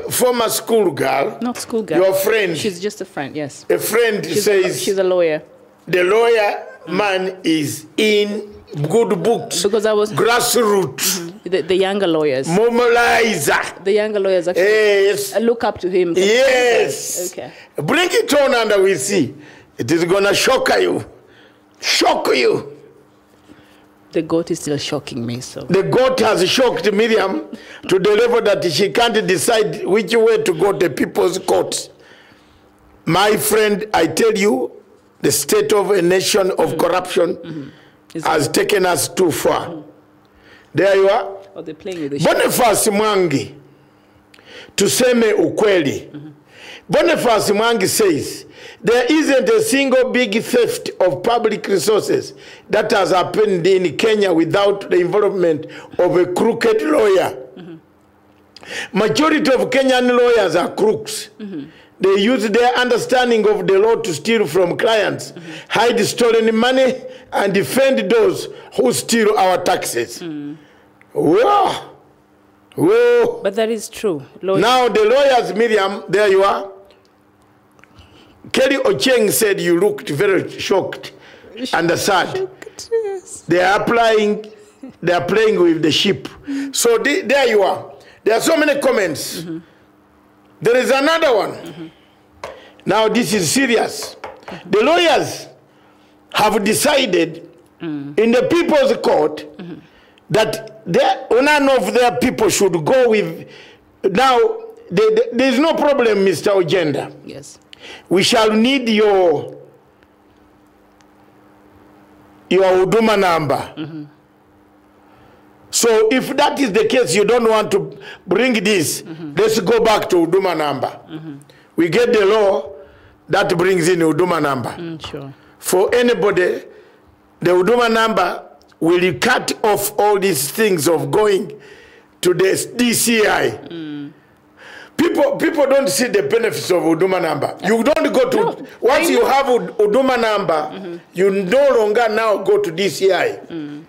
former school girl. Not school girl. Your friend. She's just a friend, yes. A friend says. She's a lawyer. The lawyer man is in good books. Because I was grassroots. The younger lawyers. Mobilizer. The younger lawyers actually. Yes. Look up to him. Yes. Okay. Bring it on and we see. It is gonna shock you. Shock you. The goat is still shocking me, so. The goat has shocked Miriam to the level that she can't decide which way to go to People's Court. My friend, I tell you, the state of a nation of corruption has taken us too far. There you are. Or they're playing with the sheep. Boniface Mwangi, tuseme ukweli. Boniface Mwangi says, there isn't a single big theft of public resources that has happened in Kenya without the involvement of a crooked lawyer. Majority of Kenyan lawyers are crooks. They use their understanding of the law to steal from clients, hide stolen money, and defend those who steal our taxes. Whoa. Whoa. But that is true. Lawyers. Now the lawyers, Miriam, there you are. Kelly Ocheng said you looked very shocked and sad. Yes. They are playing with the sheep. So there you are. There are so many comments. There is another one. Now this is serious. The lawyers have decided in the People's Court that none of their people should go with. Now there is no problem, Mr. Ogenda. Yes. We shall need your Huduma number. So if that is the case, you don't want to bring this, let's go back to Huduma number. We get the law that brings in Huduma number. Sure. For anybody, the Huduma number will cut off all these things of going to the DCI. People don't see the benefits of Huduma number. You don't go to, once you have Huduma number, you no longer now go to DCI.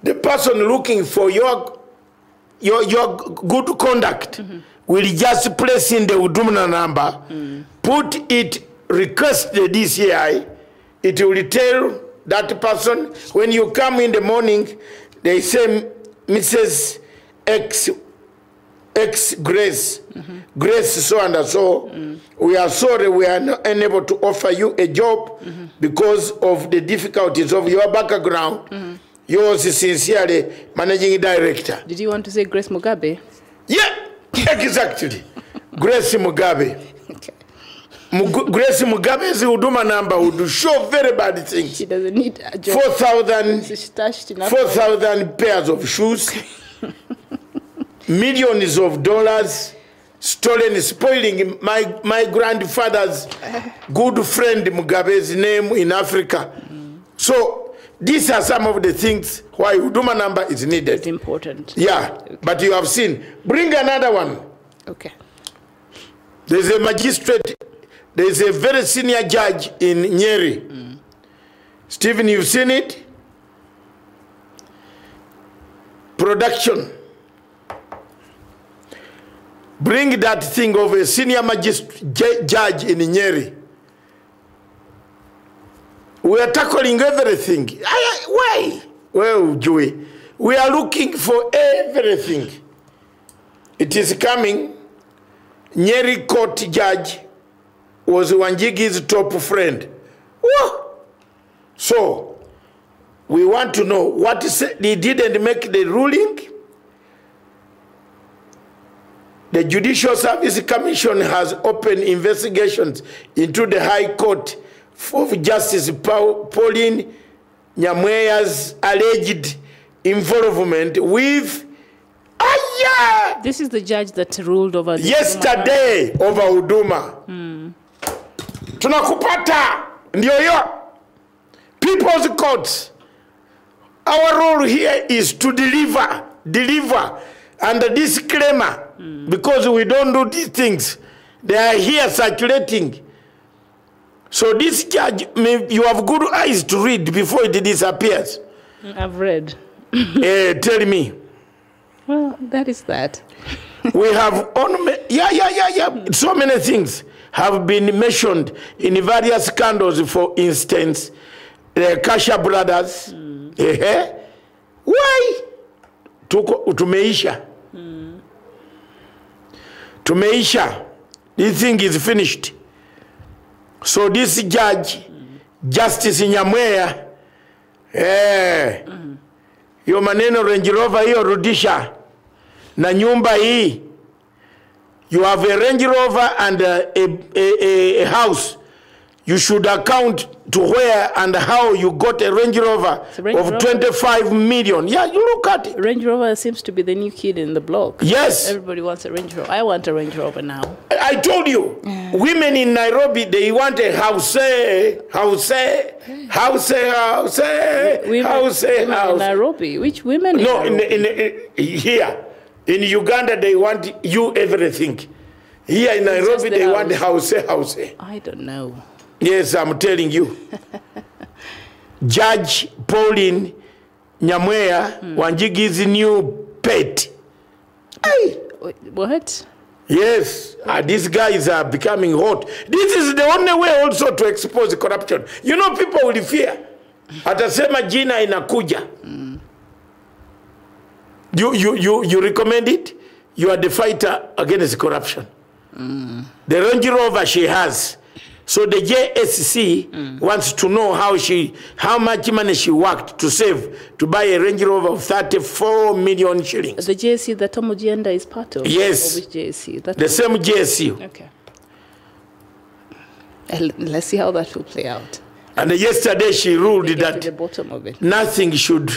The person looking for your good conduct will just place in the Huduma number, put it, request the DCI, it will tell that person, when you come in the morning, they say, Mrs. X Grace, Grace so and so, we are sorry we are not unable to offer you a job because of the difficulties of your background. Yours is sincerely, Managing Director. Did you want to say Grace Mugabe? Yeah, exactly. Grace Mugabe. Okay. Grace Mugabe's Huduma number would show very bad things. She doesn't need a job. 4,000 pairs of shoes, millions of dollars stolen, spoiling my grandfather's good friend Mugabe's name in Africa. So these are some of the things why Huduma number is needed. It's important. Yeah, okay. But you have seen. Bring another one. Okay. There's a magistrate, there's a very senior judge in Nyeri. Stephen, you've seen it? Production. Bring that thing of a senior magistrate judge in Nyeri. We are tackling everything. Why? Well, Joey, we are looking for everything. It is coming. Nyeri court judge was Wanjigi's top friend. Whoa. So, we want to know what they didn't make the ruling. The Judicial Service Commission has opened investigations into the High Court of Justice Pauline Nyamweya's alleged involvement with This is the judge that ruled over the yesterday over Huduma. Tunakupata ndio yo. People's Courts. Our role here is to deliver and the disclaimer, because we don't do these things. They are here circulating. So this judge, you have good eyes to read before it disappears. I've read. Tell me. Well, that is that. We have, so many things have been mentioned in various scandals. For instance, the Kasha brothers. Why? Tumeisha. Tumeisha. This thing is finished. So this judge, Justice Nyamweya, yo maneno Range Rover hiyo rudisha, na nyumba hii, you have a Range Rover and a house. you should account to where and how you got a Range Rover of 25 million. Yeah, you look at it. Range Rover seems to be the new kid in the block. Yes. Everybody wants a Range Rover. I want a Range Rover now. I told you, women in Nairobi, they want a house. Women in Nairobi? Which women? No, in here. In Uganda, they want you everything. Here in Nairobi, they want house. I don't know. Yes, I'm telling you. Judge Pauline Nyamweya Wanjigi's new pet. Hey. What? Yes, these guys are becoming hot. This is the only way also to expose corruption. You know, people will fear. Atasema jina inakuja. You recommend it? You are the fighter against corruption. The Range Rover she has. So the JSC wants to know how much money she worked to save to buy a Range Rover of 34 million shillings. The JSC that Tom Ojienda is part of? Yes. Or which JSC? The same JSC. Okay. Let's see how that will play out. And yesterday she ruled that to the bottom of it. Nothing should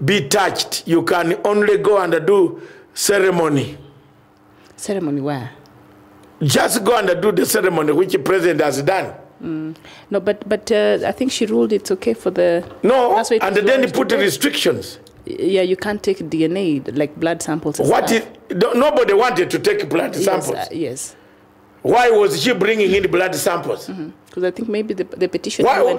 be touched. You can only go and do ceremony. Ceremony where? Just go and do the ceremony which the president has done. No, but I think she ruled it's okay for the... No, and then they put restrictions. Yeah, you can't take DNA, like blood samples. Nobody wanted to take blood samples. Yes. Why was she bringing in blood samples? Because I think maybe the petition... Your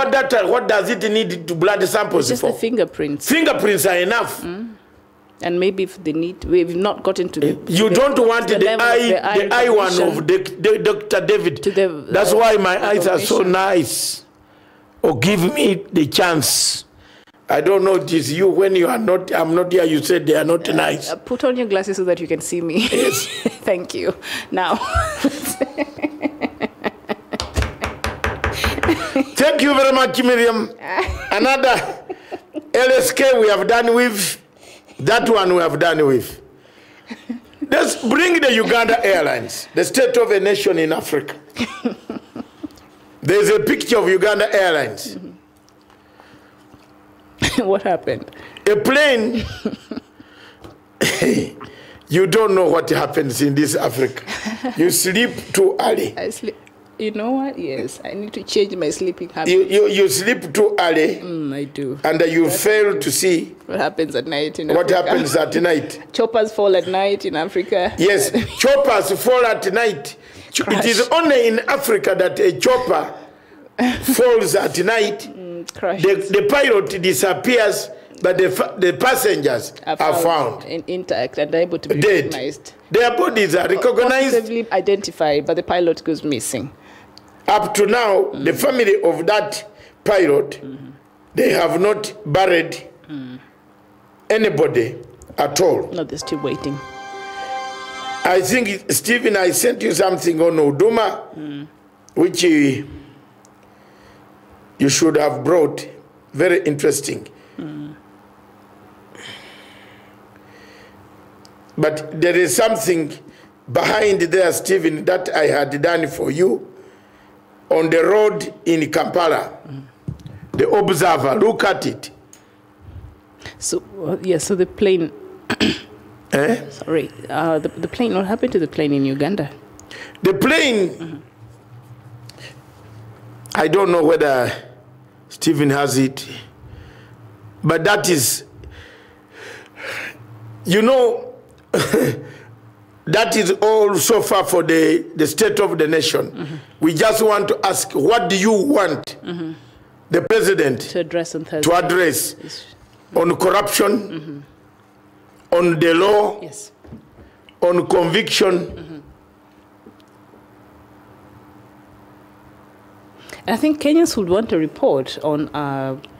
data, what does it need to blood samples just for? The fingerprints. Fingerprints are enough. And maybe if they need, we've not gotten to the... You don't want the eye one of Dr. David. That's why my eyes are so nice. Or give me the chance. I don't know, it is you. When you are not, I'm not here, you said they are not nice. Put on your glasses so that you can see me. Yes. Thank you. Now... Thank you very much, Miriam. Another LSK we have done with. That one we have done with. Let's bring the Uganda Airlines, the state of a nation in Africa. There's a picture of Uganda Airlines. What happened? A plane. You don't know what happens in this Africa. You sleep too early. I sleep. You know what? Yes, I need to change my sleeping habits. You sleep too early. I do. And you fail to see what happens at night in Africa. What happens at night. Choppers fall at night in Africa. Yes, choppers fall at night. Crash. It is only in Africa that a chopper falls at night. The pilot disappears, but the passengers are found intact and able to be dead. Recognized. Their bodies are recognized. Positively identified, but the pilot goes missing. Up to now, the family of that pilot, they have not buried anybody at all. No, they're still waiting. I think, Stephen, I sent you something on Uduma, which you should have brought. Very interesting. But there is something behind there, Stephen, that I had done for you on the road in Kampala. The Observer, look at it. So, so the plane... Sorry, the plane, what happened to the plane in Uganda? The plane, I don't know whether Stephen has it, but that is, you know, that is all so far for the state of the nation. We just want to ask, what do you want the president to address on Thursday? To address on corruption, on the law, yes, on conviction. I think Kenyans would want a report on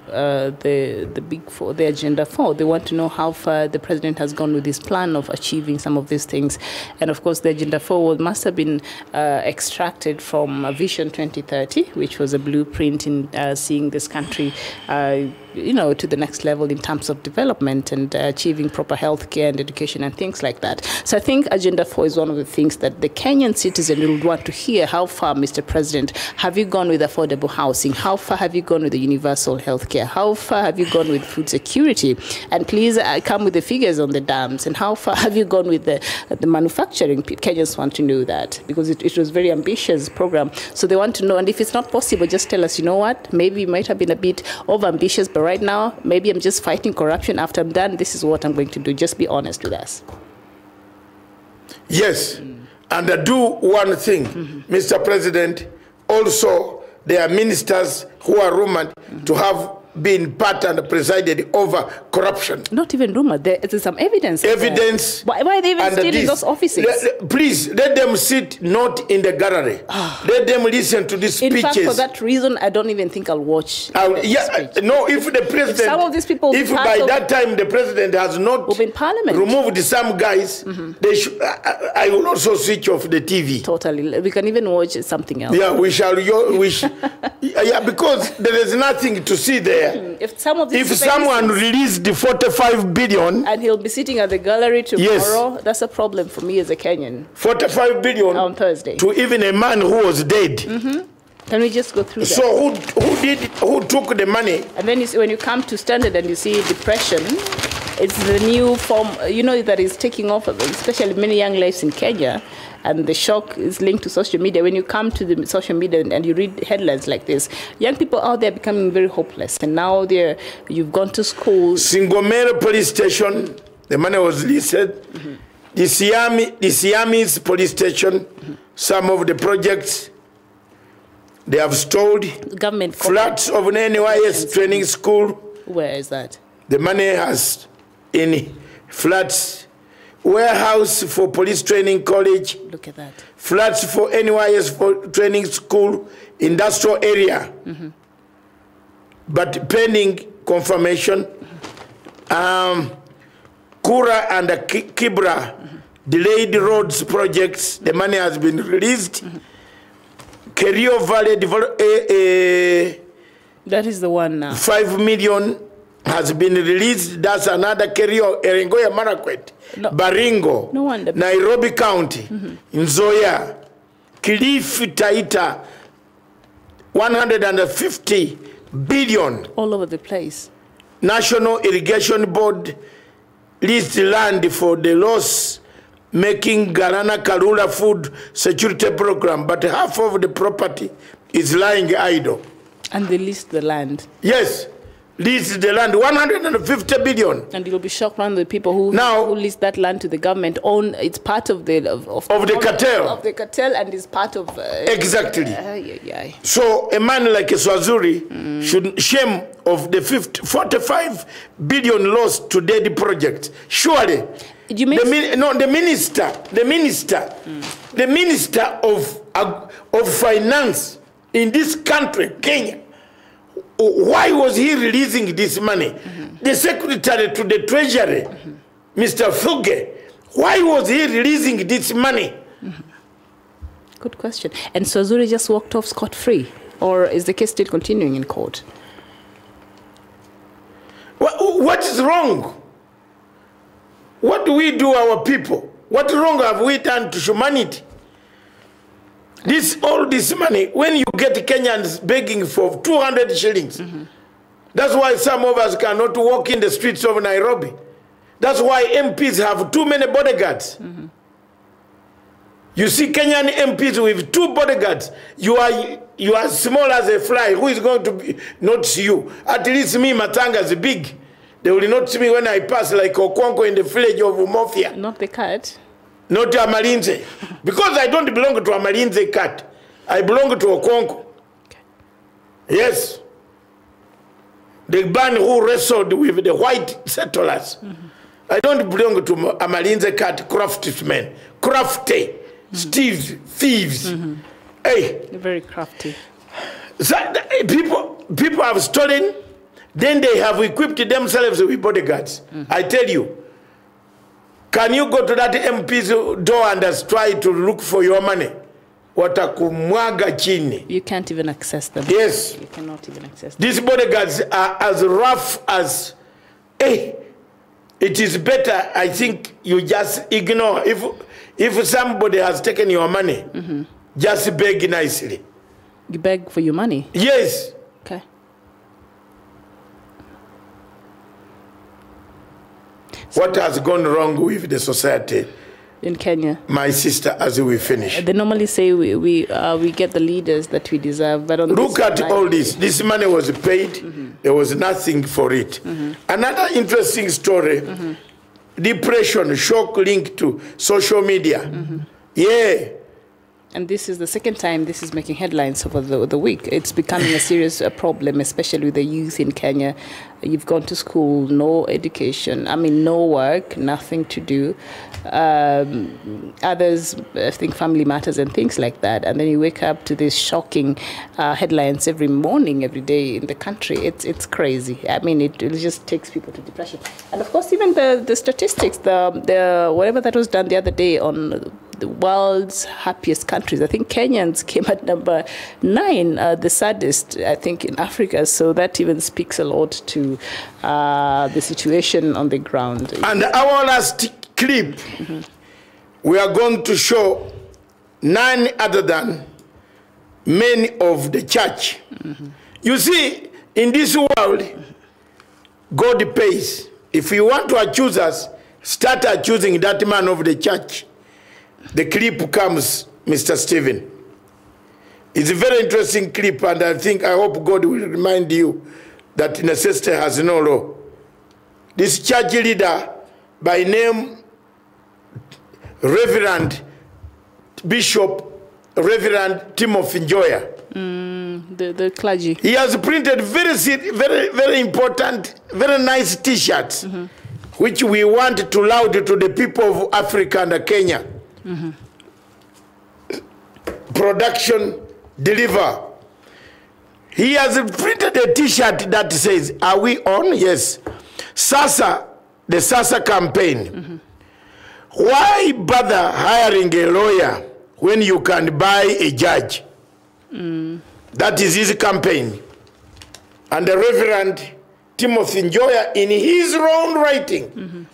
the Big Four, the Agenda 4. They want to know how far the president has gone with his plan of achieving some of these things. And of course, the Agenda 4 must have been extracted from Vision 2030, which was a blueprint in seeing this country to the next level in terms of development and achieving proper health care and education and things like that. So I think Agenda 4 is one of the things that the Kenyan citizen would want to hear. How far, Mr. President, have you gone with affordable housing? How far have you gone with the universal health care? How far have you gone with food security? And please come with the figures on the dams. And how far have you gone with the manufacturing? Kenyans want to know that because it was a very ambitious program. So they want to know. And if it's not possible, just tell us, you know what, maybe it might have been a bit over-ambitious, but right now, maybe I'm just fighting corruption. After I'm done, this is what I'm going to do. Just be honest with us. Yes. And do one thing, Mr. President. Also, there are ministers who are rumored to have been part and presided over corruption. Not even rumored. There's some evidence. Evidence. Why are they even still in those offices? Please, let them sit not in the gallery. Let them listen to these speeches. In fact, for that reason, I don't even think I'll watch. No, if the president, if some of these people, if by that time the president has not removed some guys, they should. I will also switch off the TV. Totally, we can even watch something else. Yeah, we shall. Yeah, because there is nothing to see there. If someone released the 45 billion and he'll be sitting at the gallery tomorrow, that's a problem for me as a Kenyan. 45 billion on Thursday to even a man who was dead. Can we just go through that? So who took the money? And then when you come to Standard and you see depression, it's the new form, that is taking off, especially many young lives in Kenya. And the shock is linked to social media. When you come to the social media and you read headlines like this, young people out there becoming very hopeless. And now you've gone to school. Singomero police station, the money was listed. The Siamis police station, some of the projects, they have stalled. Government flats of an NYS training school. Where is that? The money has in flats. Warehouse for police training college. Look at that. Flats for NYS for training school, industrial area. But pending confirmation, Kura and Kibra delayed roads projects. The money has been released. Kerio Valley that is the one now. 5 million has been released. That's another Kerio, Erengoya Marakwet, Baringo, no wonder. Nairobi County, Nzoia, Kilifi, Taita, 150 billion. All over the place. National Irrigation Board leased land for the loss making Garana Karula food security program, but half of the property is lying idle. And they leased the land. Yes. Leased the land, 150 billion. And you'll be shocked around the people who leased that land to the government it's part of the cartel. Of the cartel, and is part of exactly. So a man like Swazuri should shame of the 45 billion lost to the project. Surely. The minister of finance in this country, Kenya. Why was he releasing this money? The secretary to the treasury, Mr. Fuge, why was he releasing this money? Good question. And Swazuri just walked off scot-free? Or is the case still continuing in court? What is wrong? What do we do, our people? What wrong have we done to humanity? All this money, when you get Kenyans begging for 200 shillings, that's why some of us cannot walk in the streets of Nairobi. That's why MPs have too many bodyguards. You see Kenyan MPs with 2 bodyguards. You are small as a fly. Who is going to notice you? At least me, Matanga is big. They will not see me when I pass like Okonko in the village of Umofia. Not the cat. Not to Amalinze. Because I don't belong to Amalinze cat. I belong to Okonko. Okay. Yes. The band who wrestled with the white settlers. I don't belong to Amalinze cat craftsmen. Crafty. Thieves. Hey. They're very crafty. So, people have stolen Then they have equipped themselves with bodyguards. I tell you, can you go to that MP's door and just try to look for your money? Watakumwaga chini. You can't even access them. Yes. You cannot even access them. These bodyguards are as rough as, it is better, I think, you just ignore. If somebody has taken your money, just beg nicely. You beg for your money? Yes. Okay. What has gone wrong with the society? In Kenya, My sister, as we finish. they normally say we get the leaders that we deserve, but on Look this at all this. This money was paid. There was nothing for it. Another interesting story, depression, shock linked to social media. Yeah. And this is the second time this is making headlines over the week. It's becoming a serious problem, especially with the youth in Kenya. You've gone to school, no education, no work, nothing to do. Others think family matters and things like that. And then you wake up to these shocking headlines every morning, every day in the country. It's crazy. It just takes people to depression. And of course, even the statistics, the whatever that was done the other day on the world's happiest countries. I think Kenyans came at number 9, the saddest, I think, in Africa. So that even speaks a lot to the situation on the ground. And our last clip, we are going to show none other than men of the church. You see, in this world, God pays. If you want to accuse us, start accusing that man of the church. The clip comes, Mr. Stephen. It's a very interesting clip, and I hope God will remind you that necessity has no law. This church leader by name Reverend Bishop Reverend Timothy Njoya. The clergy. He has printed very important, very nice T-shirts, which we want to laud to the people of Africa and Kenya. Production, deliver. He has printed a T-shirt that says, "Are we on?" Yes. SASA, the SASA campaign. Why bother hiring a lawyer when you can buy a judge? That is his campaign. And the Reverend Timothy Njoya, in his own writing,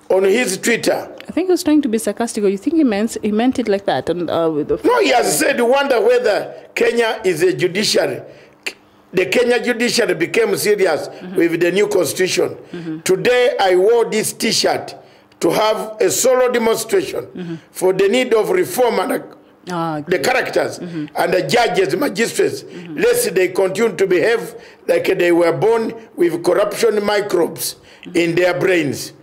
on his Twitter. I think he was trying to be sarcastic, or you think he meant it like that? And, no, he has said, wonder whether Kenya is a judiciary. The Kenya judiciary became serious with the new constitution. Today, I wore this T-shirt to have a solo demonstration for the need of reform and the characters and the judges, magistrates, lest they continue to behave like they were born with corruption microbes in their brains.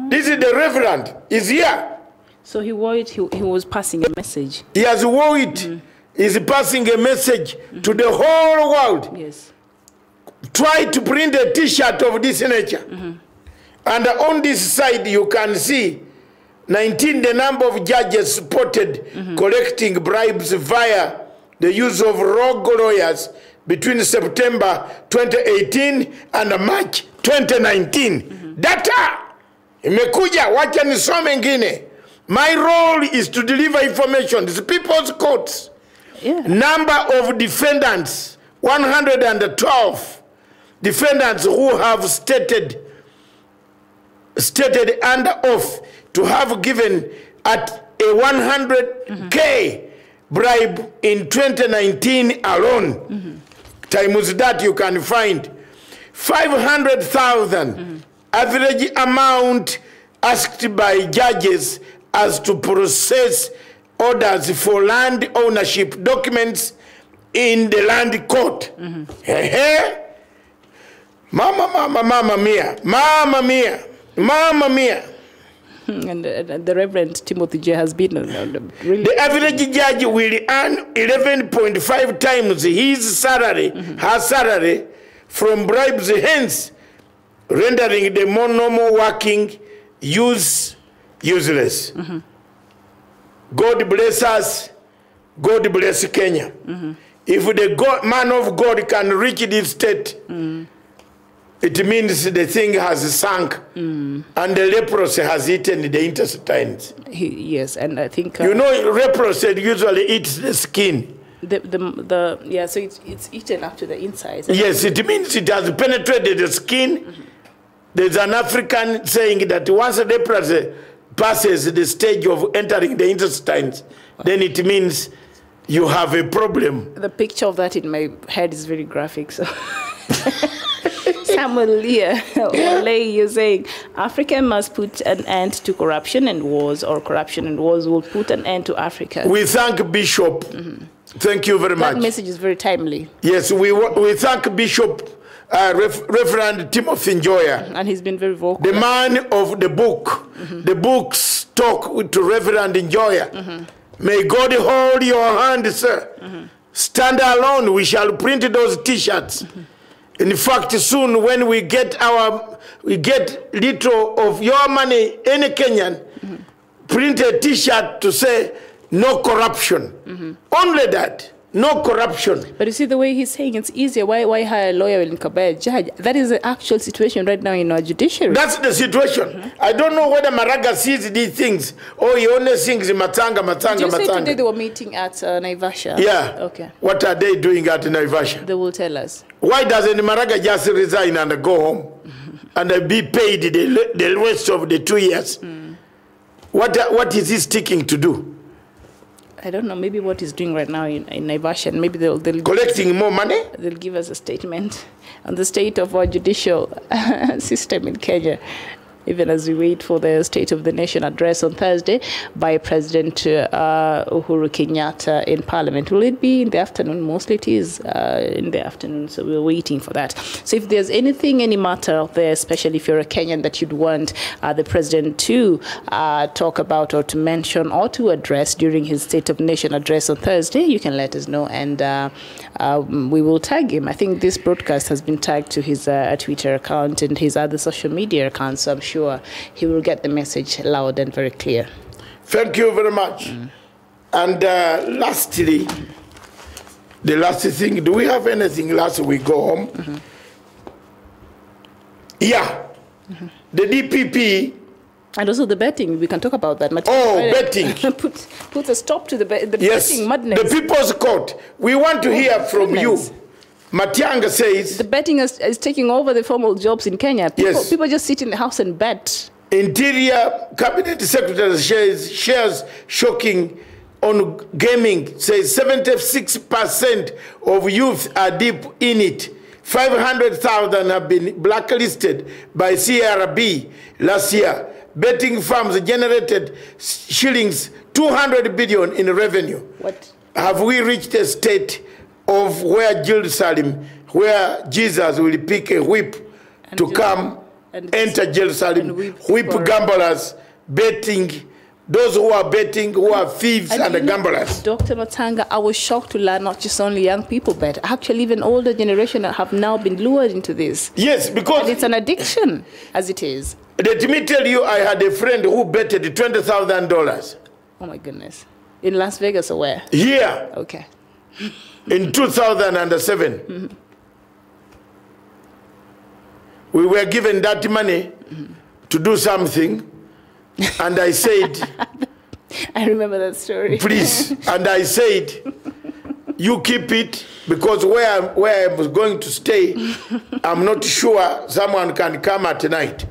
This is the Reverend. He's here. So he wore it, he was passing a message. He has wore it. He's passing a message to the whole world. Yes. Try to print a T-shirt of this nature. And on this side, you can see 19, the number of judges spotted collecting bribes via the use of rogue lawyers between September 2018 and March 2019. Data! Imekuja, wacha nisome ngine. My role is to deliver information. It's people's courts. Number of defendants, 112 defendants who have stated under oath to have given at a 100K bribe in 2019 alone. Times that you can find 500,000 average amount asked by judges as to process orders for land ownership documents in the land court. Mama mia, mama mia, mama mia. And the Reverend Timothy J has been really... The average judge will earn 11.5 times his salary, her salary, from bribes, hence rendering the more normal working useless. God bless us. God bless Kenya. If the man of God can reach this state, it means the thing has sunk and the leprosy has eaten the intestines. Yes, and I think You know, leprosy usually eats the skin. yeah, so it's eaten up to the insides. Yes, it means it has penetrated the skin. There's an African saying that once a leprosy passes the stage of entering the intestines, then it means you have a problem. The picture of that in my head is very graphic. So, Samuel Leah, you're saying Africa must put an end to corruption and wars, or corruption and wars will put an end to Africa. We thank Bishop. Thank you very much. That message is very timely. Yes, we thank Bishop Reverend Timothy Njoya, And he's been very vocal. the man of the book. The books talk to Reverend Njoya. May God hold your hand, sir. Stand alone. We shall print those T-shirts. In fact, soon when we get little of your money, any Kenyan, print a T-shirt to say no corruption. Only that. No corruption. But you see, the way he's saying it's easier. Why hire a lawyer in Kabaya judge? That is the actual situation right now in our judiciary. That's the situation. I don't know whether Maraga sees these things or he only sings Matanga. Did you say today they were meeting at Naivasha? Yeah. Okay. What are they doing at Naivasha? They will tell us. Why doesn't Maraga just resign and go home and be paid the rest of the 2 years? What is he sticking to do? I don't know, maybe what he's doing right now in Naivasha, and maybe they'll collecting more money? They'll give us a statement on the state of our judicial system in Kenya, even as we wait for the State of the Nation address on Thursday by President Uhuru Kenyatta in Parliament. Will it be in the afternoon? Mostly it is in the afternoon, so we're waiting for that. So if there's any matter out there, especially if you're a Kenyan, that you'd want the President to talk about or to mention or to address during his State of the Nation address on Thursday, you can let us know, and we will tag him. I think this broadcast has been tagged to his Twitter account and his other social media accounts, so I'm sure he will get the message loud and very clear. Thank you very much. And lastly, the last thing, do we have anything last we go home? Yeah. The DPP. And also the betting, we can talk about that. Betting. Put a stop to the betting madness. The People's Court. We want to hear from you. Matiang'i says... The betting is taking over the formal jobs in Kenya. People just sit in the house and bet. Interior Cabinet Secretary shares shocking on gaming. Says 76% of youth are deep in it. 500,000 have been blacklisted by CRB last year. Betting firms generated shillings 200 billion in revenue. What? Have we reached a state of where Jerusalem, where Jesus will pick a whip to come, enter Jerusalem, whip gamblers, betting, those who are betting, who are thieves and the gamblers? Dr. Matanga, I was shocked to learn not just only young people bet. Actually, even older generation have now been lured into this. Yes, because... And it's an addiction, as it is. Let me tell you, I had a friend who betted $20,000. Oh, my goodness. In Las Vegas or where? Here. Okay. In 2007. We were given that money to do something, and I said... I remember that story. Please. And I said, you keep it, because where I was going to stay, I'm not sure someone can come at night.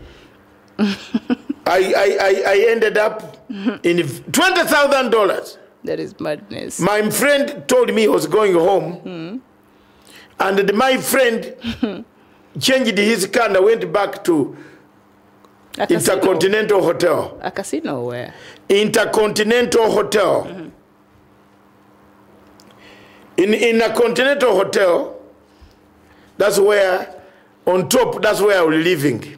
I ended up in $20,000. That is madness. My friend told me he was going home, and my friend changed his car and went back to Intercontinental Hotel. A casino where? Intercontinental Hotel. In a Continental Hotel, that's where, on top, that's where I was living.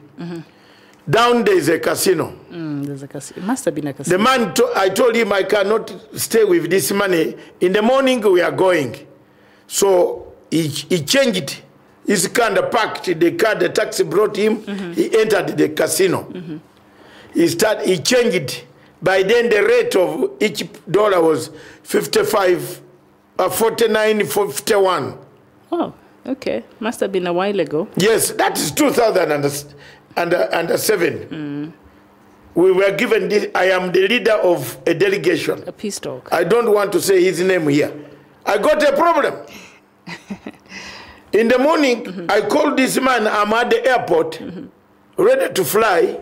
Down there is a casino. There's a casino. It must have been a casino. The man, I told him I cannot stay with this money. In the morning we are going. So he changed his car and parked the car, the taxi brought him. He entered the casino. He changed. By then the rate of each dollar was 49.51. Oh, Okay, must have been a while ago. Yes, that is 2007. We were given this. I am the leader of a delegation. A peace talk. I don't want to say his name here. I got a problem. In the morning, I called this man. I'm at the airport, ready to fly.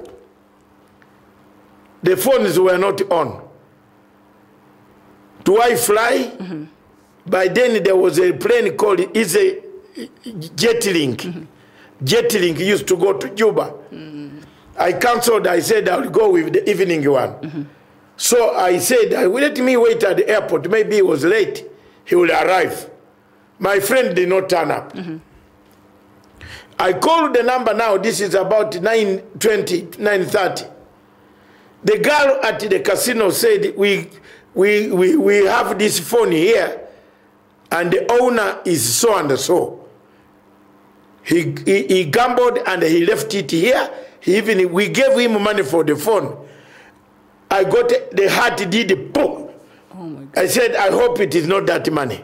The phones were not on. Do I fly? By then, there was a plane called, it's a Jetlink. Jetlink used to go to Juba. I cancelled. I said I will go with the evening one. So I said, let me wait at the airport. Maybe he was late. He will arrive. My friend did not turn up. I called the number now. This is about 9:20, 9:30. The girl at the casino said, we have this phone here, and the owner is so and so. He gambled and he left it here. We gave him money for the phone. I got the heart did boom. Oh my God. I said, I hope it is not that money.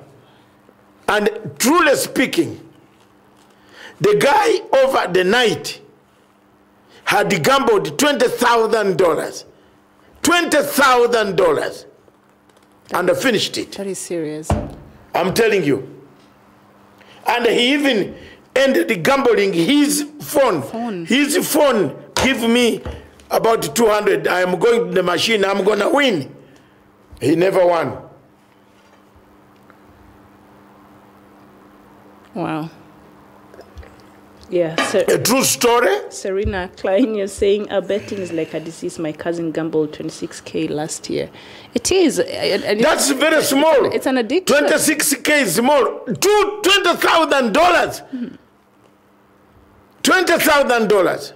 And truly speaking, the guy over the night had gambled $20,000. $20,000. And finished it. That is serious. I'm telling you. And he even ended the gambling. His phone. His phone give me about 200. I am going to the machine. I'm going to win. He never won. Wow. Yeah. A true story. Serena Klein, you're saying betting is like a disease. My cousin gambled 26K last year. It is. That's very small. It's an addiction. 26K is small. $20,000. $20,000.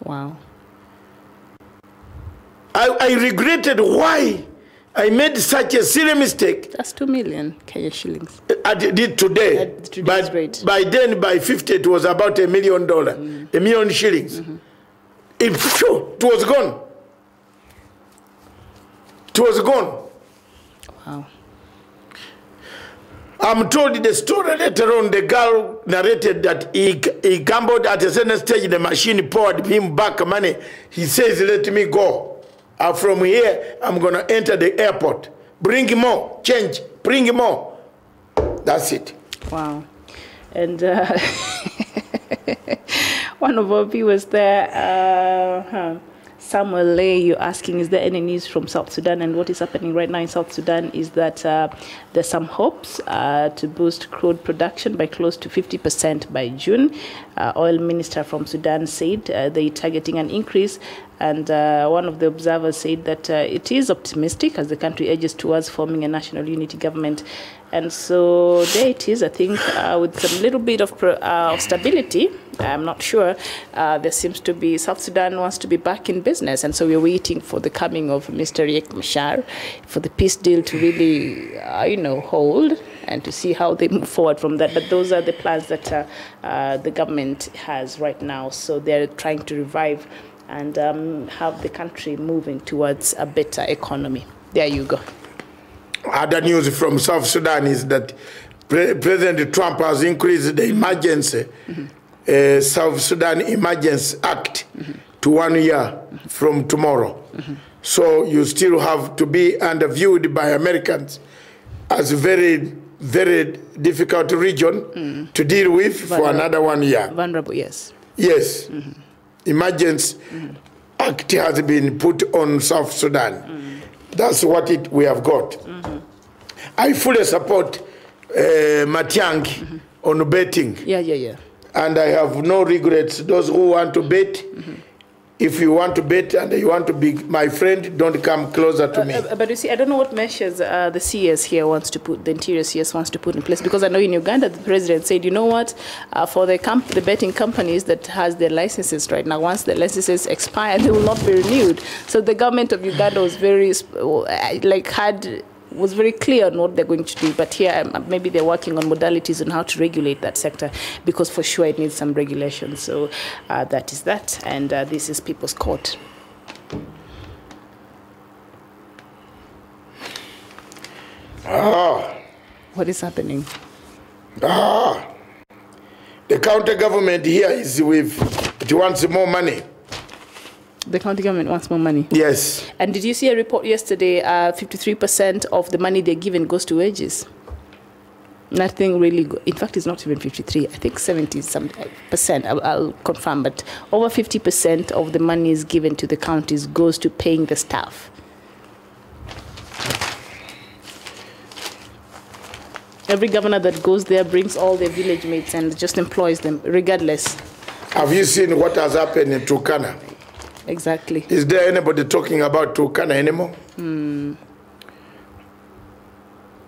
Wow. I regretted why I made such a silly mistake. That's 2 million Kenya shillings. I did today. At today's rate. By then, by 50, it was about $1 million. $1 million shillings. It was gone. It was gone. Wow. I'm told the story later on. The girl narrated that he gambled at a certain stage. The machine poured him back money. He says, let me go. From here, I'm going to enter the airport. Bring more change. Bring more. That's it. Wow. And one of our viewers there, Samuel Lay, you're asking, is there any news from South Sudan? And what is happening right now in South Sudan is that there's some hopes to boost crude production by close to 50% by June. Oil minister from Sudan said they're targeting an increase. And one of the observers said that it is optimistic as the country edges towards forming a national unity government. And so there it is, I think, with some little bit of stability. I'm not sure. There seems to be, South Sudan wants to be back in business. And so we're waiting for the coming of Mr. Riek Machar, for the peace deal to really, hold and to see how they move forward from that. But those are the plans that the government has right now. So they're trying to revive and have the country moving towards a better economy. There you go. Other news from South Sudan is that President Trump has increased the emergency, South Sudan Emergency Act to 1 year from tomorrow. So you still have to be underviewed by Americans as a very, very difficult region to deal with for another 1 year. Vulnerable, yes. Yes. Emergency Act has been put on South Sudan. That's what we have got. I fully support Matiang on betting. Yeah. And I have no regrets. Those who want to bet, if you want to bet and you want to be my friend, don't come closer to me. But you see, I don't know what measures the CS here wants to put, the interior CS wants to put in place, because I know in Uganda the president said, you know what, for the betting companies that has their licenses right now, once the licenses expire, they will not be renewed. So the government of Uganda was was very clear on what they're going to do. But here, maybe they're working on modalities on how to regulate that sector, because for sure it needs some regulation. So that is that. And this is People's Court. Oh. What is happening? The county government here is it wants more money. The county government wants more money. Yes. And did you see a report yesterday? 53% of the money they're given goes to wages. Nothing really. In fact, it's not even 53. I think 70%. I'll confirm, but over 50% of the money is given to the counties goes to paying the staff. Every governor that goes there brings all their village mates and just employs them, regardless. Have you seen what has happened in Turkana? Exactly. Is there anybody talking about Turkana anymore?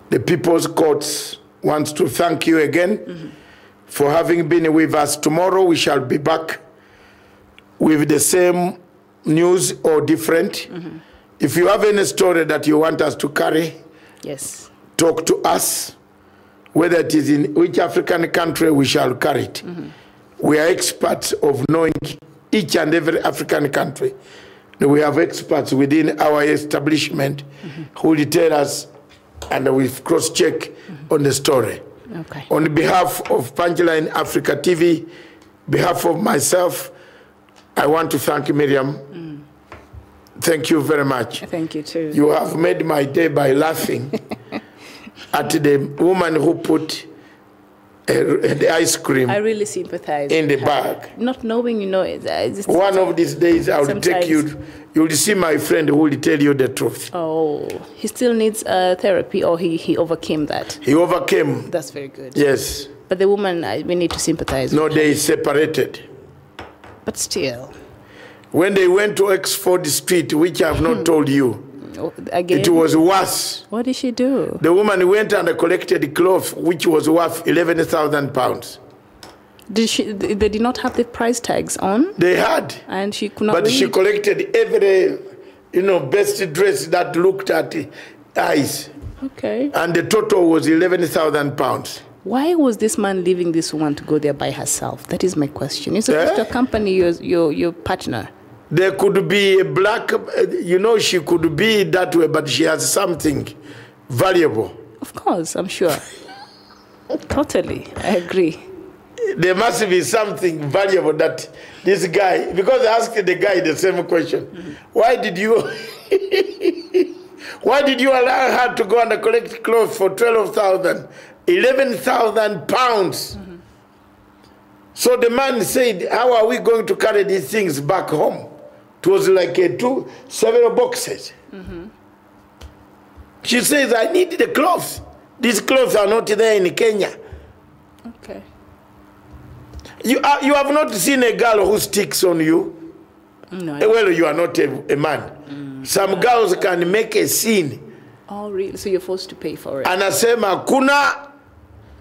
The People's Courts wants to thank you again for having been with us. Tomorrow we shall be back with the same news or different. If you have any story that you want us to carry, yes, talk to us. Whether it is in which African country, we shall carry it. We are experts of knowing each and every African country. We have experts within our establishment who will tell us, and we cross-check on the story. Okay. On behalf of Punchline Africa TV, behalf of myself, I want to thank Miriam. Thank you very much. Thank you too. You have made my day by laughing at the woman who put the ice cream I really sympathize in the with her. bag. Not knowing, you know, it's One of these days I will take sometimes- you. You will see my friend who will tell you the truth. Oh, he still needs therapy, or he overcame that. He overcame. That's very good. Yes. But the woman, we need to sympathize No, with they separated. But still, When they went to Oxford Street, which I have not told you, again, it was worse. what did she do? The woman went and collected cloth, which was worth £11,000. They did not have the price tags on, They had, and she could not but read. she collected every, best dress that looked at the eyes, Okay. and the total was £11,000. Why was this man leaving this woman to go there by herself? That is my question. You're supposed to accompany your partner. There could be a black, she could be that way, but she has something valuable. Of course, I'm sure. Totally, I agree. There must be something valuable that this guy, because I asked the guy the same question. Why did you allow her to go and collect clothes for 12,000, 11,000 pounds? So the man said, how are we going to carry these things back home? It was like several boxes. She says, I need the clothes. These clothes are not there in Kenya. Okay. You have not seen a girl who sticks on you? No. Well, you are not a man. Some girls can make a scene. Oh, really? So you're forced to pay for it. Anasema kuna,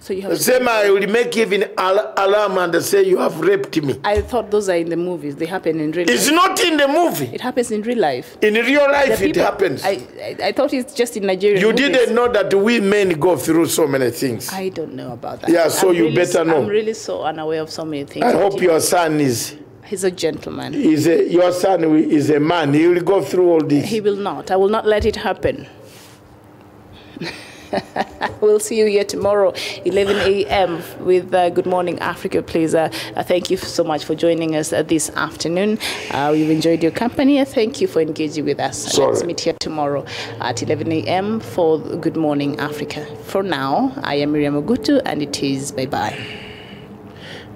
So you have to sema I will make even alarm and say you have raped me. I thought those are in the movies. They happen in real It's life. not in the movie. It happens in real life. In real life The it people- happens. I thought it's just in Nigeria. You didn't know that we men go through so many things. I don't know about that. Yeah, so you better know. I'm really so unaware of so many things. I But hope your son is he's a gentleman. your son is a man. He will go through all this. He will not. I will not let it happen. We'll see you here tomorrow, 11 a.m. with Good Morning Africa. Please, thank you so much for joining us this afternoon. We've enjoyed your company. Thank you for engaging with us. Sorry. Let's meet here tomorrow at 11 a.m. for Good Morning Africa. For now, I am Miriam Ogutu, and it is bye-bye.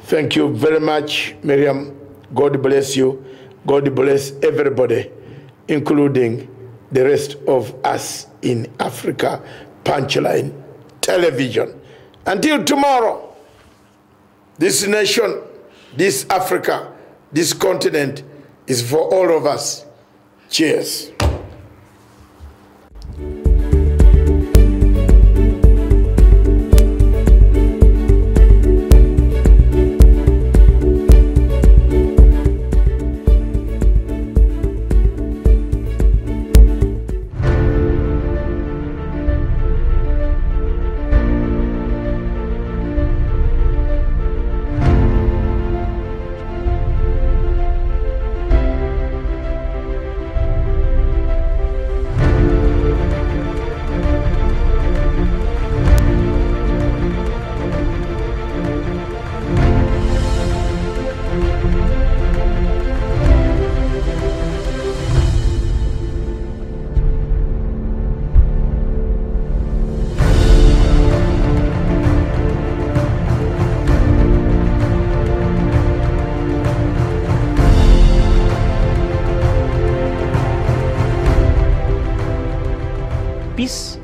Thank you very much, Miriam. God bless you. God bless everybody, including the rest of us in Africa. Punchline Television. Until tomorrow, this nation, this Africa, this continent is for all of us. Cheers.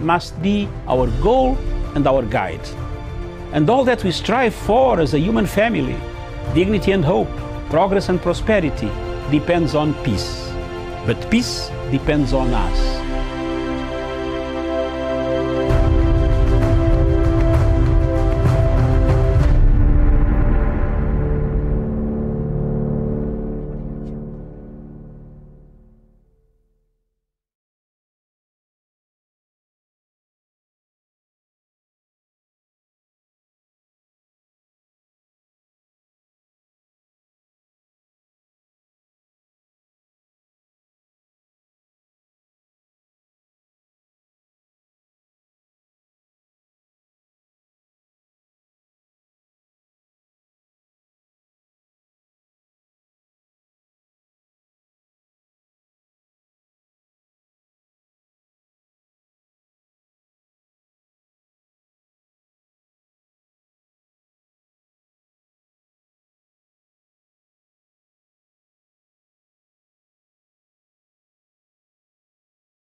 must be our goal and our guide. And all that we strive for as a human family, dignity and hope, progress and prosperity, depends on peace. But peace depends on us.